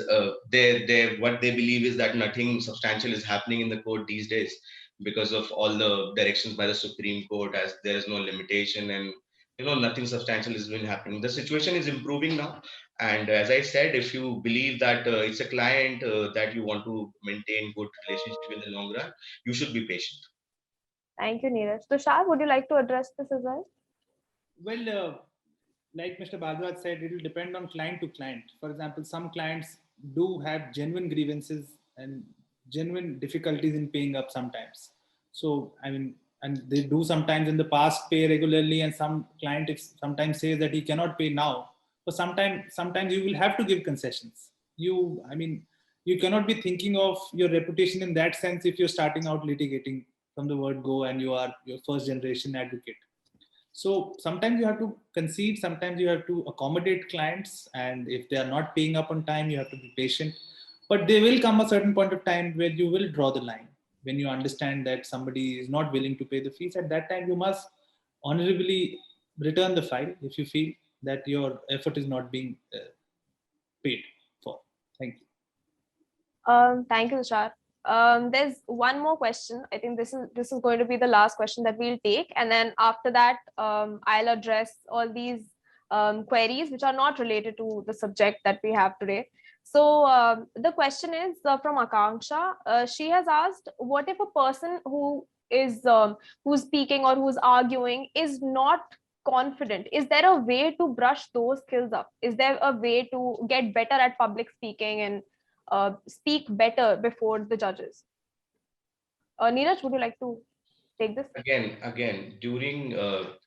they what they believe is that nothing substantial is happening in the court these days, because of all the directions by the Supreme Court, as there is no limitation, and nothing substantial has been happening. The situation is improving now, and as I said, if you believe that it's a client that you want to maintain good relationship in the long run, you should be patient. Thank you, Neeraj. Tushar, would you like to address this as well? Well, like Mr. Bhardwaj said, it will depend on client to client. For example, some clients do have genuine grievances and genuine difficulties in paying up sometimes. So, I mean, and they do sometimes in the past pay regularly, and some client sometimes says that he cannot pay now. But sometimes you will have to give concessions. You cannot be thinking of your reputation in that sense if you're starting out litigating from the word go and you are your first generation advocate. So sometimes you have to concede, sometimes you have to accommodate clients, and if they are not paying up on time, you have to be patient. But there will come a certain point of time where you will draw the line. When you understand that somebody is not willing to pay the fees, at that time you must honorably return the file if you feel that your effort is not being paid for. Thank you. Thank you, Tushar. There's one more question. I think this is going to be the last question that we'll take, and then after that, I'll address all these queries which are not related to the subject that we have today. So the question is from Akanksha. She has asked, what if a person who is who's speaking or who's arguing is not confident? Is there a way to brush those skills up? Is there a way to get better at public speaking and speak better before the judges? Neeraj, would you like to take this? Again, during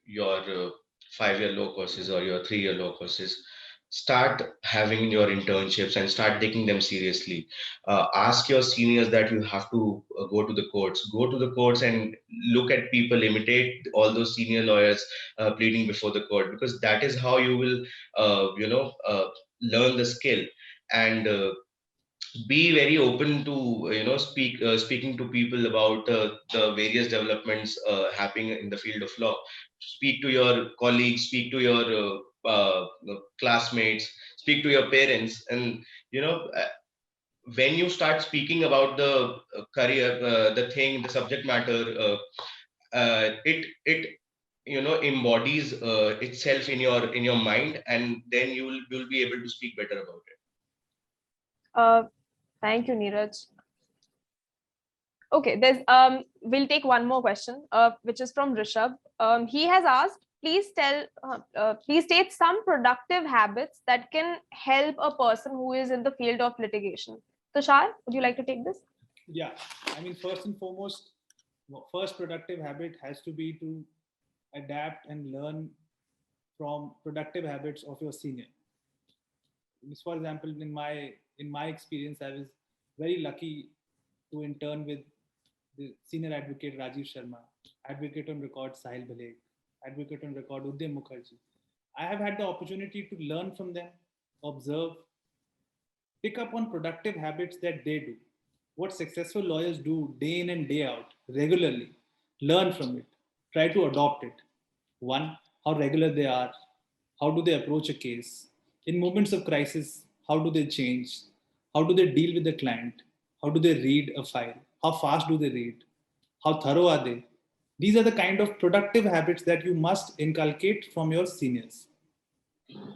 your 5-year law courses or your 3-year law courses, start having your internships and start taking them seriously. Ask your seniors that you have to go to the courts. Go to the courts and look at people, imitate all those senior lawyers pleading before the court, because that is how you will, learn the skill. And be very open to speaking to people about the various developments happening in the field of law. Speak to your colleagues, speak to your classmates, speak to your parents, and when you start speaking about the career, the subject matter, it embodies itself in your mind, and then you'll be able to speak better about it. Thank you, Neeraj. Okay, we'll take one more question, which is from Rishabh. He has asked, please state some productive habits that can help a person who is in the field of litigation. Tushar, would you like to take this? Yeah, first and foremost, first productive habit has to be to adapt and learn from productive habits of your senior. For example, in my experience, I was very lucky to intern with the senior advocate Rajiv Sharma, advocate on record Sahil Bhalek, advocate on record Udyam Mukherjee. I have had the opportunity to learn from them, observe, pick up on productive habits that they do. What successful lawyers do day in and day out, regularly. Learn from it. Try to adopt it. One, how regular they are. How do they approach a case? In moments of crisis, how do they change? How do they deal with the client? How do they read a file? How fast do they read? How thorough are they? These are the kind of productive habits that you must inculcate from your seniors.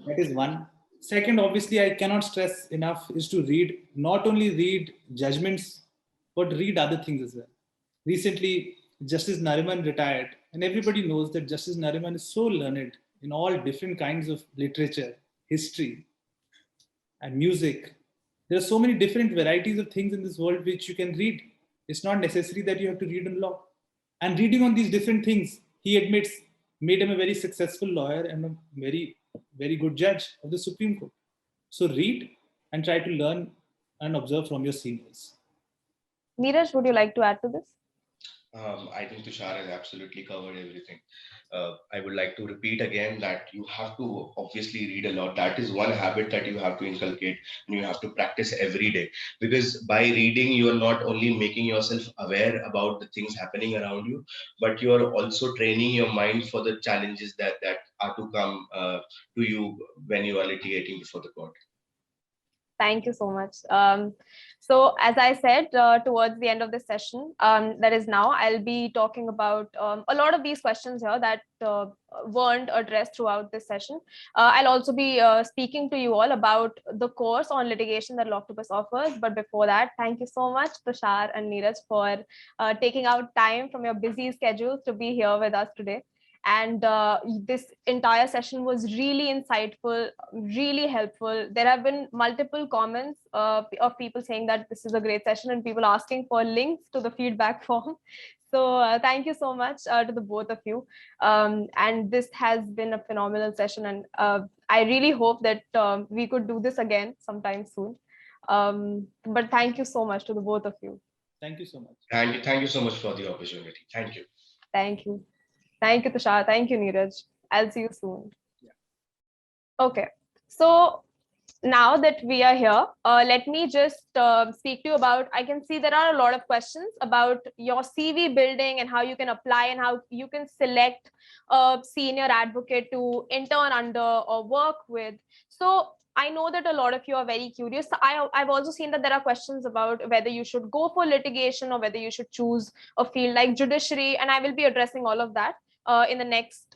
That is one. Second, obviously, I cannot stress enough is to not only read judgments, but read other things as well. Recently, Justice Nariman retired, and everybody knows that Justice Nariman is so learned in all different kinds of literature, history, and music. There are so many different varieties of things in this world which you can read. It's not necessary that you have to read on law. And reading on these different things, he admits, made him a very successful lawyer and a very, very good judge of the Supreme Court. So read and try to learn and observe from your seniors. Neeraj, would you like to add to this? I think Tushar has absolutely covered everything. I would like to repeat again that you have to obviously read a lot. That is one habit that you have to inculcate and you have to practice every day. Because by reading, you are not only making yourself aware about the things happening around you, but you are also training your mind for the challenges that are to come to you when you are litigating before the court. Thank you so much. So as I said, towards the end of this session, that is now, I'll be talking about a lot of these questions here that weren't addressed throughout this session. I'll also be speaking to you all about the course on litigation that Lawctopus offers. But before that, thank you so much, Tushar and Neeraj, for taking out time from your busy schedules to be here with us today. And this entire session was really insightful, really helpful. There have been multiple comments of people saying that this is a great session and people asking for links to the feedback form. So thank you so much to the both of you. And this has been a phenomenal session. And I really hope that we could do this again sometime soon. But thank you so much to the both of you. Thank you so much. Thank you so much for the opportunity. Thank you. Thank you. Thank you, Tushar. Thank you, Neeraj. I'll see you soon. Yeah. Okay. So now that we are here, let me just speak to you about, I can see there are a lot of questions about your CV building and how you can apply and how you can select a senior advocate to intern under or work with. So I know that a lot of you are very curious. I've also seen that there are questions about whether you should go for litigation or whether you should choose a field like judiciary. And I will be addressing all of that in the next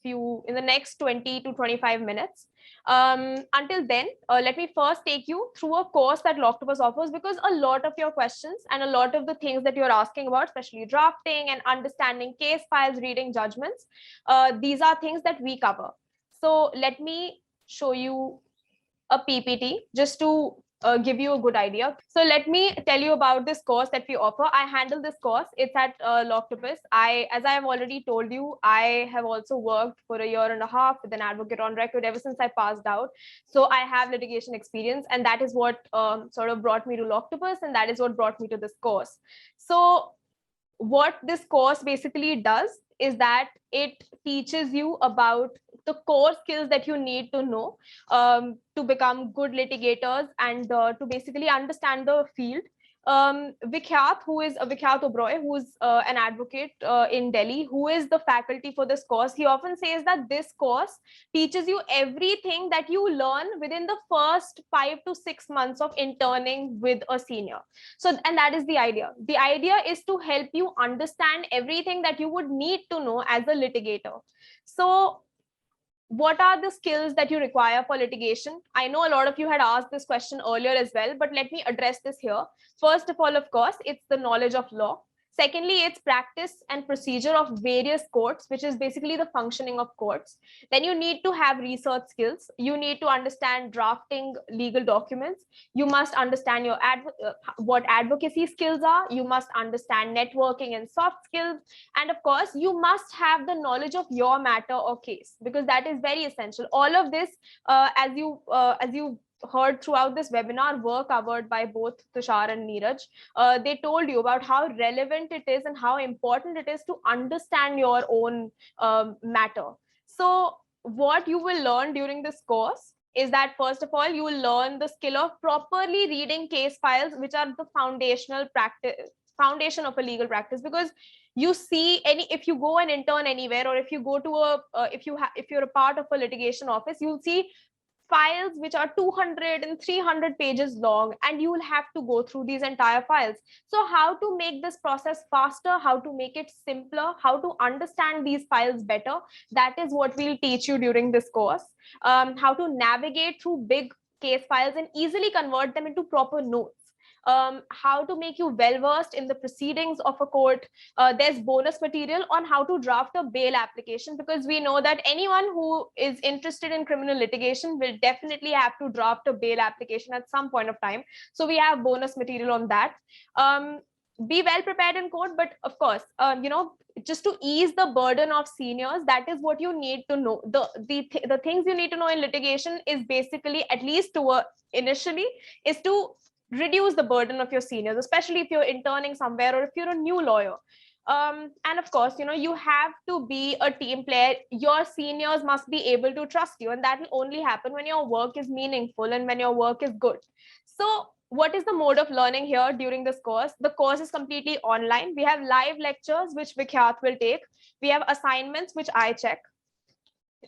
in the next 20 to 25 minutes. Until then, let me first take you through a course that Loctopus offers, because a lot of your questions and a lot of the things that you're asking about, especially drafting and understanding case files, reading judgments, these are things that we cover. So let me show you a PPT just to give you a good idea. So let me tell you about this course that we offer. I handle this course. It's at Loctopus. As I have already told you, I have also worked for a year and a half with an advocate on record ever since I passed out. So I have litigation experience, and that is what sort of brought me to Loctopus, and that is what brought me to this course. So what this course basically does is that it teaches you about the core skills that you need to know to become good litigators and to basically understand the field. Vikhyat Oberoi, who's an advocate in Delhi, who is the faculty for this course, he often says that this course teaches you everything that you learn within the first 5 to 6 months of interning with a senior. So, and that is the idea. The idea is to help you understand everything that you would need to know as a litigator. So what are the skills that you require for litigation? I know a lot of you had asked this question earlier as well, but let me address this here. First of all, of course, it's the knowledge of law. Secondly, it's practice and procedure of various courts, which is basically the functioning of courts. Then you need to have research skills. You need to understand drafting legal documents. You must understand your what advocacy skills are. You must understand networking and soft skills. And of course, you must have the knowledge of your matter or case, because that is very essential. All of this, as you heard throughout this webinar, were covered by both Tushar and Neeraj. They told you about how relevant it is and how important it is to understand your own matter. So what you will learn during this course is that, first of all, you will learn the skill of properly reading case files, which are the foundation of a legal practice. Because you see, if you go and intern anywhere, or if you go to if you're a part of a litigation office, you'll see files which are 200 and 300 pages long, and you will have to go through these entire files. So how to make this process faster, how to make it simpler, how to understand these files better, that is what we'll teach you during this course. How to navigate through big case files and easily convert them into proper notes. How to make you well versed in the proceedings of a court. There's bonus material on how to draft a bail application, because we know that anyone who is interested in criminal litigation will definitely have to draft a bail application at some point of time. So we have bonus material on that. Be well prepared in court, but of course, just to ease the burden of seniors, that is what you need to know. The things you need to know in litigation is basically, at least initially, is to reduce the burden of your seniors, especially if you're interning somewhere or if you're a new lawyer. And of course, you have to be a team player. Your seniors must be able to trust you, and that will only happen when your work is meaningful and when your work is good. So what is the mode of learning here during this course? The course is completely online. We have live lectures, which Vikhyat will take. We have assignments, which I check.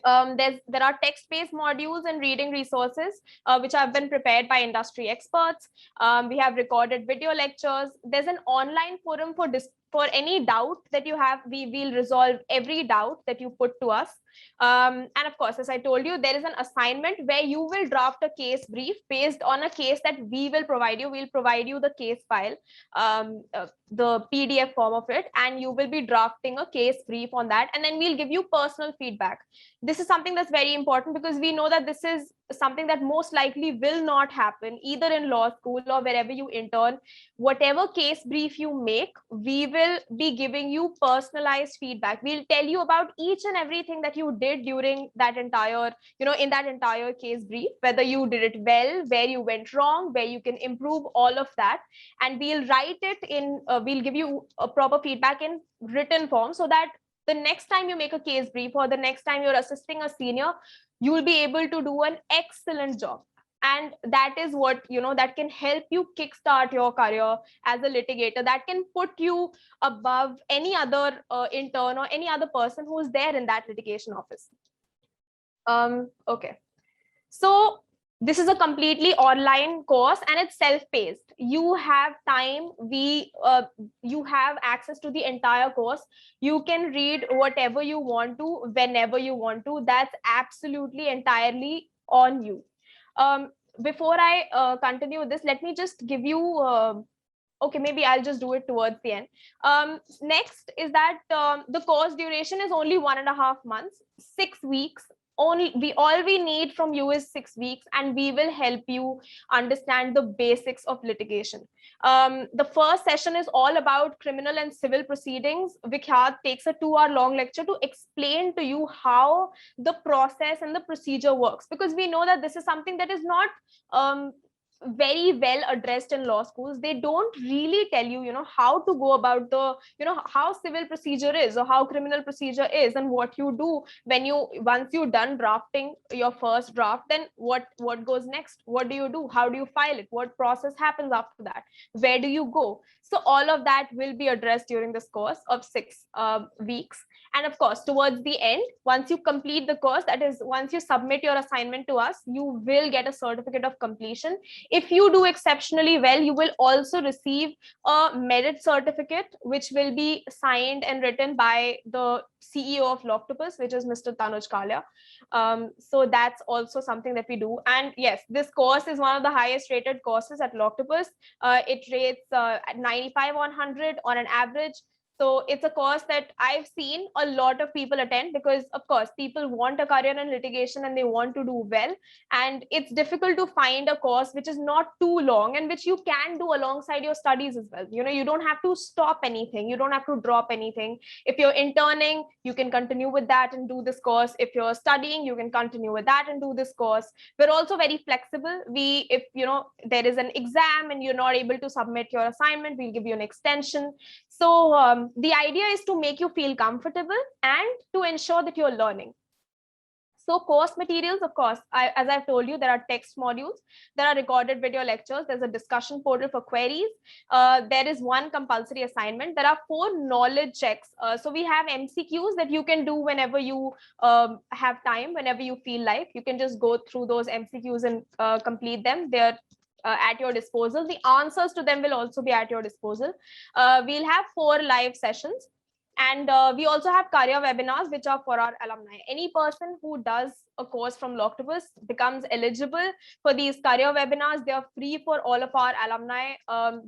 There are text-based modules and reading resources which have been prepared by industry experts. We have recorded video lectures. There's an online forum for any doubt that you have. We will resolve every doubt that you put to us. And of course, as I told you, there is an assignment where you will draft a case brief based on a case that we will provide you. We'll provide you the case file, the PDF form of it, and you will be drafting a case brief on that. And then we'll give you personal feedback. This is something that's very important, because we know that this is something that most likely will not happen either in law school or wherever you intern. Whatever case brief you make, we will be giving you personalized feedback. We'll tell you about each and everything that you did during that entire, in that entire case brief, whether you did it well, where you went wrong, where you can improve, all of that. And we'll write it in, we'll give you a proper feedback in written form, so that the next time you make a case brief or the next time you're assisting a senior, you will be able to do an excellent job. And that is what, that can help you kickstart your career as a litigator, that can put you above any other intern or any other person who is there in that litigation office. Okay, so this is a completely online course and it's self-paced. You have time, you have access to the entire course. You can read whatever you want to, whenever you want to. That's absolutely entirely on you. Before I continue with this, let me just give you okay, maybe I'll just do it towards the end. Next is that the course duration is only 1.5 months, 6 weeks. All we need from you is 6 weeks, and we will help you understand the basics of litigation. The first session is all about criminal and civil proceedings. Vikhyat takes a 2-hour long lecture to explain to you how the process and the procedure works, because we know that this is something that is not very well addressed in law schools. They don't really tell you, how to go about the, how civil procedure is or how criminal procedure is, and what you do when once you're done drafting your first draft, then what goes next, what do you do, how do you file it, what process happens after that, where do you go. So all of that will be addressed during this course of 6 weeks. And of course, towards the end, once you complete the course, that is, once you submit your assignment to us, you will get a certificate of completion. If you do exceptionally well, you will also receive a merit certificate, which will be signed and written by the CEO of Loctopus, which is Mr. Tanuj Kalia. So that's also something that we do. And yes, this course is one of the highest rated courses at Loctopus. It rates at 95 on 100 on an average. So it's a course that I've seen a lot of people attend, because of course people want a career in litigation and they want to do well. And it's difficult to find a course which is not too long and which you can do alongside your studies as well. You don't have to stop anything. You don't have to drop anything. If you're interning, you can continue with that and do this course. If you're studying, you can continue with that and do this course. We're also very flexible. If there is an exam and you're not able to submit your assignment, we'll give you an extension. So the idea is to make you feel comfortable and to ensure that you're learning. So course materials, of course, as I've told you, there are text modules, there are recorded video lectures, there's a discussion portal for queries, there is one compulsory assignment, there are 4 knowledge checks. So we have MCQs that you can do whenever you have time, whenever you feel like. You can just go through those MCQs and complete them. They're at your disposal. The answers to them will also be at your disposal. We'll have 4 live sessions. And we also have career webinars, which are for our alumni. Any person who does a course from Loctopus becomes eligible for these career webinars. They are free for all of our alumni.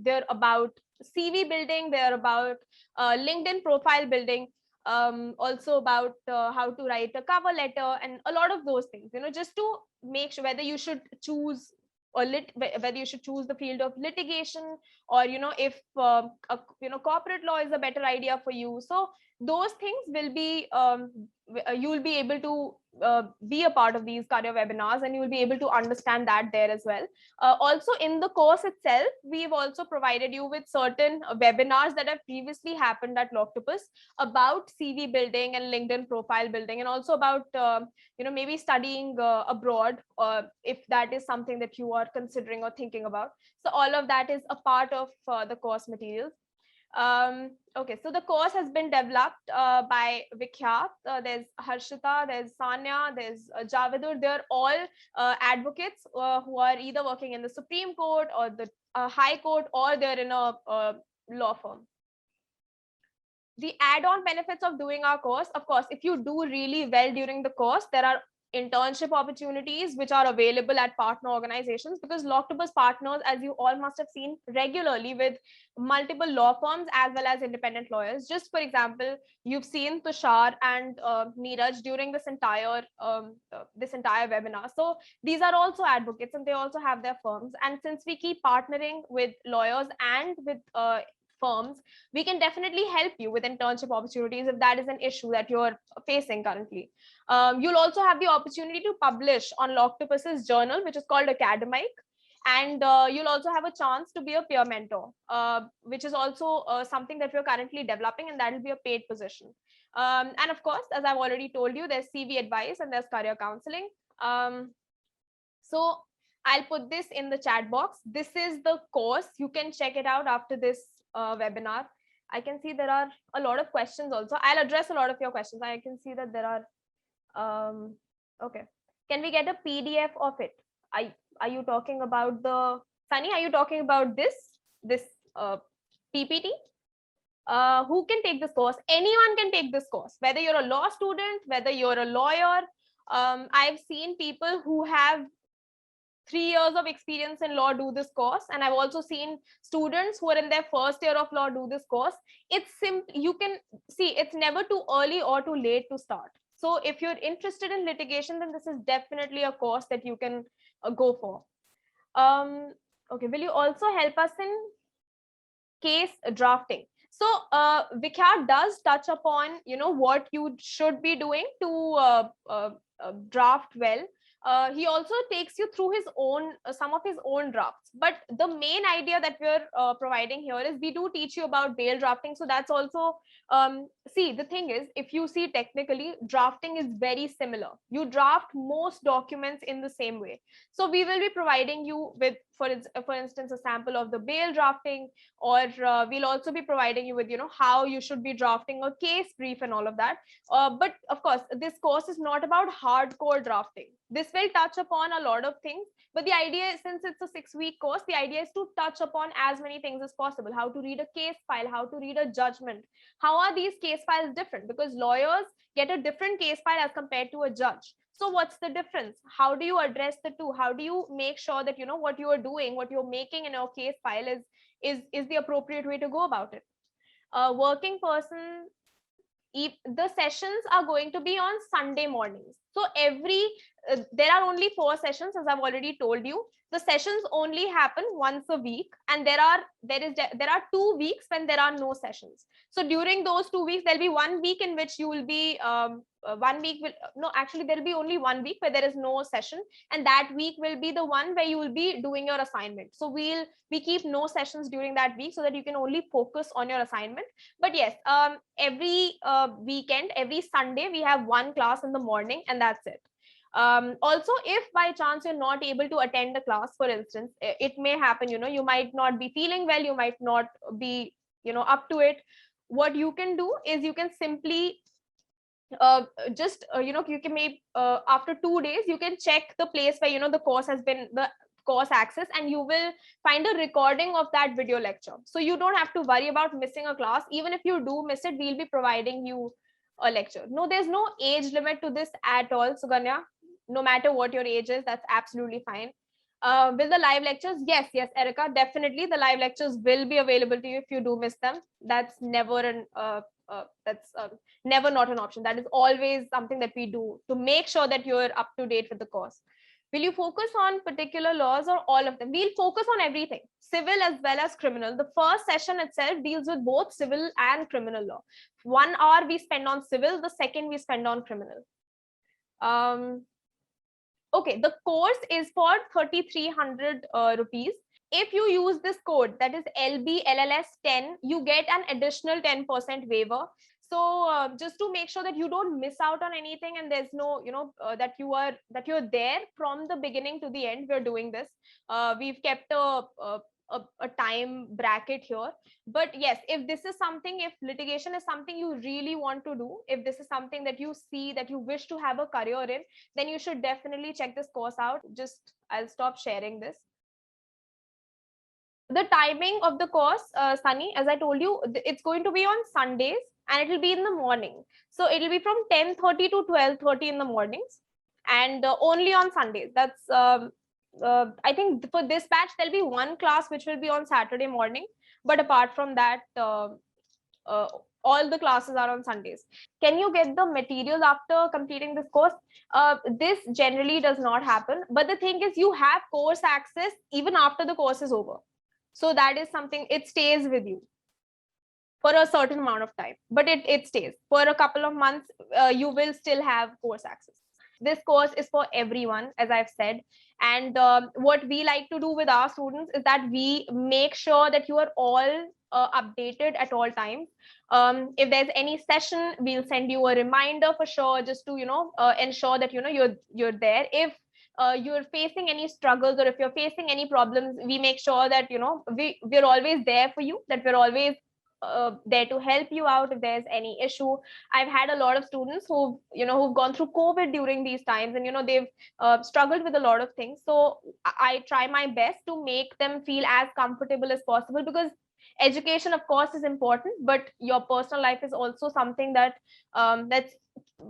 They're about CV building. They're about LinkedIn profile building. Also about how to write a cover letter and a lot of those things, just to make sure whether you should choose whether you should choose the field of litigation, or if corporate law is a better idea for you. So those things will be you will be able to be a part of these career webinars, and you will be able to understand that there as well. Also in the course itself, we've also provided you with certain webinars that have previously happened at Loctopus about CV building and LinkedIn profile building, and also about maybe studying abroad, if that is something that you are considering or thinking about. So all of that is a part of the course materials. Okay, so the course has been developed by Vikhyat. There's Harshita, there's Sanya, there's Javedur. They're all advocates who are either working in the Supreme Court or the High Court, or they're in a law firm. The add-on benefits of doing our course, of course, if you do really well during the course, there are internship opportunities which are available at partner organizations, because Loctopus partners, as you all must have seen, regularly with multiple law firms as well as independent lawyers. Just for example, you've seen Tushar and Neeraj during this entire webinar. So these are also advocates and they also have their firms. And since we keep partnering with lawyers and with firms, we can definitely help you with internship opportunities if that is an issue that you're facing currently. You'll also have the opportunity to publish on Loctopus's journal, which is called Academic. And you'll also have a chance to be a peer mentor, which is also something that we're currently developing, and that will be a paid position. And of course, as I've already told you, there's CV advice and there's career counseling. So I'll put this in the chat box. This is the course. You can check it out after this webinar. I can see there are a lot of questions also. I'll address a lot of your questions. I can see that there are, okay. Can we get a PDF of it? Are you talking about the, Sunny, are you talking about this PPT? Who can take this course? Anyone can take this course, whether you're a law student, whether you're a lawyer. I've seen people who have 3 years of experience in law do this course, and I've also seen students who are in their first year of law do this course. It's simple. You can see it's never too early or too late to start. So if you're interested in litigation, then this is definitely a course that you can go for. Okay, will you also help us in case drafting? So Vikhyat does touch upon, what you should be doing to draft well. He also takes you through his own some of his own drafts, but the main idea that we're providing here is we do teach you about bail drafting. So that's also see, the thing is, if you see technically, drafting is very similar. You draft most documents in the same way. So we will be providing you with, for instance, a sample of the bail drafting, or we'll also be providing you with, how you should be drafting a case brief and all of that. But of course, this course is not about hardcore drafting. This will touch upon a lot of things, but the idea is, since it's a 6-week course, the idea is to touch upon as many things as possible. How to read a case file, how to read a judgment. How are these case files different? Because lawyers get a different case file as compared to a judge. So what's the difference? How do you address the two? How do you make sure that, what you are doing, what you're making in your case file is the appropriate way to go about it? Working person, the sessions are going to be on Sunday mornings. So there are only 4 sessions, as I've already told you. The sessions only happen once a week, and there are 2 weeks when there are no sessions. So during those 2 weeks, there'll be 1 week in which you will be there'll be only 1 week where there is no session, and that week will be the one where you will be doing your assignment. So we keep no sessions during that week so that you can only focus on your assignment. But yes, every weekend, every Sunday, we have 1 class in the morning, and that's it. Also, if by chance you're not able to attend the class, for instance, it may happen, you might not be feeling well, you might not be, up to it. What you can do is you can simply you can maybe after 2 days, you can check the place where, the course has been, the course access, and you will find a recording of that video lecture. So you don't have to worry about missing a class. Even if you do miss it, we'll be providing you a lecture. No, there's no age limit to this at all, Suganya. No matter what your age is, that's absolutely fine. Will the live lectures? Yes, Erica, definitely the live lectures will be available to you if you do miss them. That's never never not an option. That is always something that we do to make sure that you're up to date with the course. Will you focus on particular laws or all of them? We'll focus on everything, civil as well as criminal. The first session itself deals with both civil and criminal law. 1 hour we spend on civil, the second we spend on criminal. Okay, the course is for 3,300 rupees. If you use this code, that is LBLLS10, you get an additional 10% waiver. So just to make sure that you don't miss out on anything, and there's no, that you're there from the beginning to the end, we're doing this. We've kept a time bracket here. But yes, if this is something, if litigation is something you really want to do, if this is something that you see that you wish to have a career in, then you should definitely check this course out. I'll stop sharing this. The timing of the course, Sunny, as I told you, it's going to be on Sundays, and it will be in the morning. So it will be from 10:30 to 12:30 in the mornings. and only on Sundays. That's I think for this batch there'll be one class which will be on Saturday morning, but apart from that, uh, all the classes are on Sundays. Can you get the materials after completing this course? This generally does not happen, but the thing is you have course access even after the course is over. So that is something, it stays with you for a certain amount of time, but it stays for a couple of months. You will still have course access. This course is for everyone, as I've said. And what we like to do with our students is that we make sure that you are all updated at all times. If there's any session, we'll send you a reminder for sure, just to ensure that you're there. If you're facing any struggles, or if you're facing any problems, we make sure that we're always there for you, that we're always there to help you out if there's any issue. I've had a lot of students who've gone through COVID during these times, and they've struggled with a lot of things. So I try my best to make them feel as comfortable as possible, because education, of course, is important, but your personal life is also something that's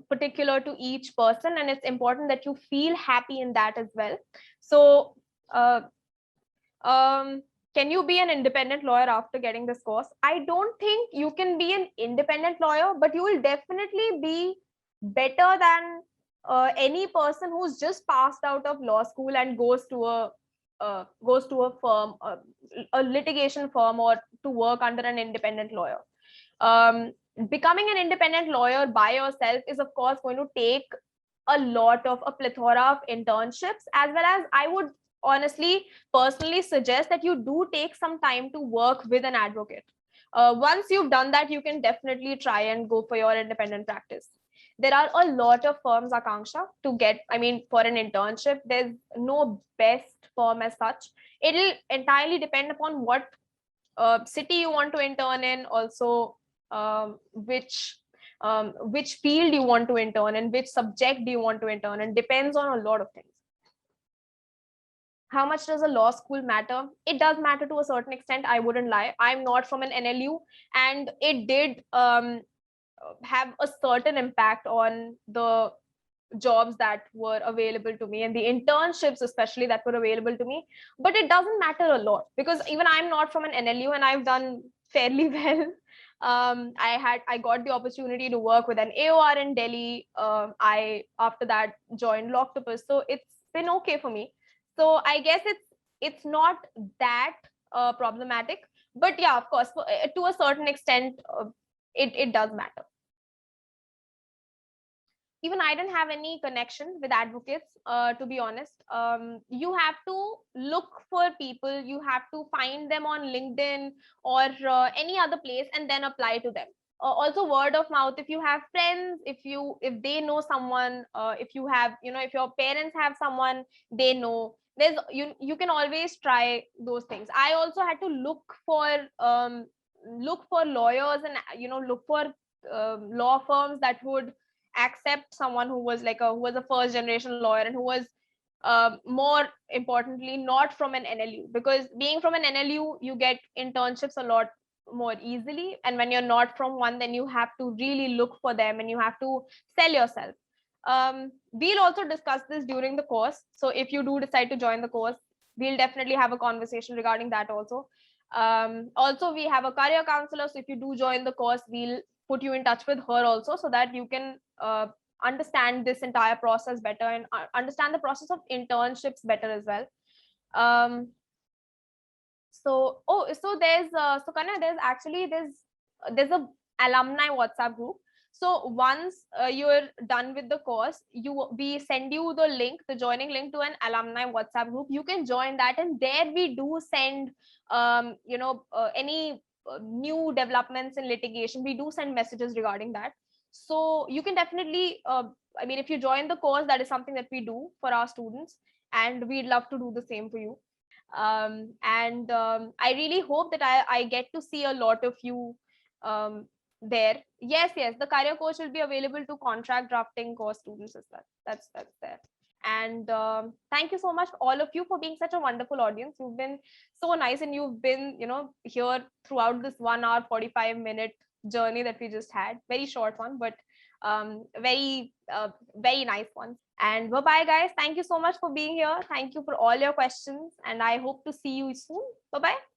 particular to each person, and it's important that you feel happy in that as well. So can you be an independent lawyer after getting this course? I don't think you can be an independent lawyer, but you will definitely be better than any person who's just passed out of law school and goes to a firm, a litigation firm, or to work under an independent lawyer. Becoming an independent lawyer by yourself is, of course, going to take a plethora of internships, as well as I would honestly personally suggest that you do take some time to work with an advocate. Once you've done that, you can definitely try and go for your independent practice. There are a lot of firms, Akanksha, for an internship. There's no best firm as such. It'll entirely depend upon what city you want to intern in, also which field you want to intern in, which subject do you want to intern in, depends on a lot of things. How much does a law school matter? It does matter to a certain extent, I wouldn't lie. I'm not from an NLU, and it did have a certain impact on the jobs that were available to me, and the internships especially that were available to me. But it doesn't matter a lot, because even I'm not from an NLU and I've done fairly well. I got the opportunity to work with an AOR in Delhi. I after that joined Loctopus, so it's been okay for me. So I guess it's not that problematic, but yeah, of course, to a certain extent, it does matter. Even I didn't have any connection with advocates, to be honest. You have to look for people, you have to find them on LinkedIn or any other place, and then apply to them. Also word of mouth, if you have friends, if they know someone, if you have, if your parents have someone they know, you can always try those things. I also had to look for lawyers, and look for law firms that would accept someone who was a first generation lawyer, and who was more importantly not from an NLU, because being from an NLU you get internships a lot more easily, and when you're not from one, then you have to really look for them, and you have to sell yourself. We'll also discuss this during the course, so if you do decide to join the course, we'll definitely have a conversation regarding that also. Also, we have a career counselor, so if you do join the course, we'll put you in touch with her also, so that you can understand this entire process better, and understand the process of internships better as well. So there's Kanya, there's a alumni WhatsApp group. So once you're done with the course, we send you the joining link to an alumni WhatsApp group. You can join that, and there we do send any new developments in litigation. We do send messages regarding that. So you can definitely if you join the course, that is something that we do for our students, and we'd love to do the same for you. I really hope that I get to see a lot of you there. Yes, the career coach will be available to contract drafting course students as well. That's there. And thank you so much, all of you, for being such a wonderful audience. You've been so nice, and you've been here throughout this 1 hour 45 minute journey that we just had. Very short one, but very nice ones. And bye-bye, guys. Thank you so much for being here. Thank you for all your questions. And I hope to see you soon. Bye-bye.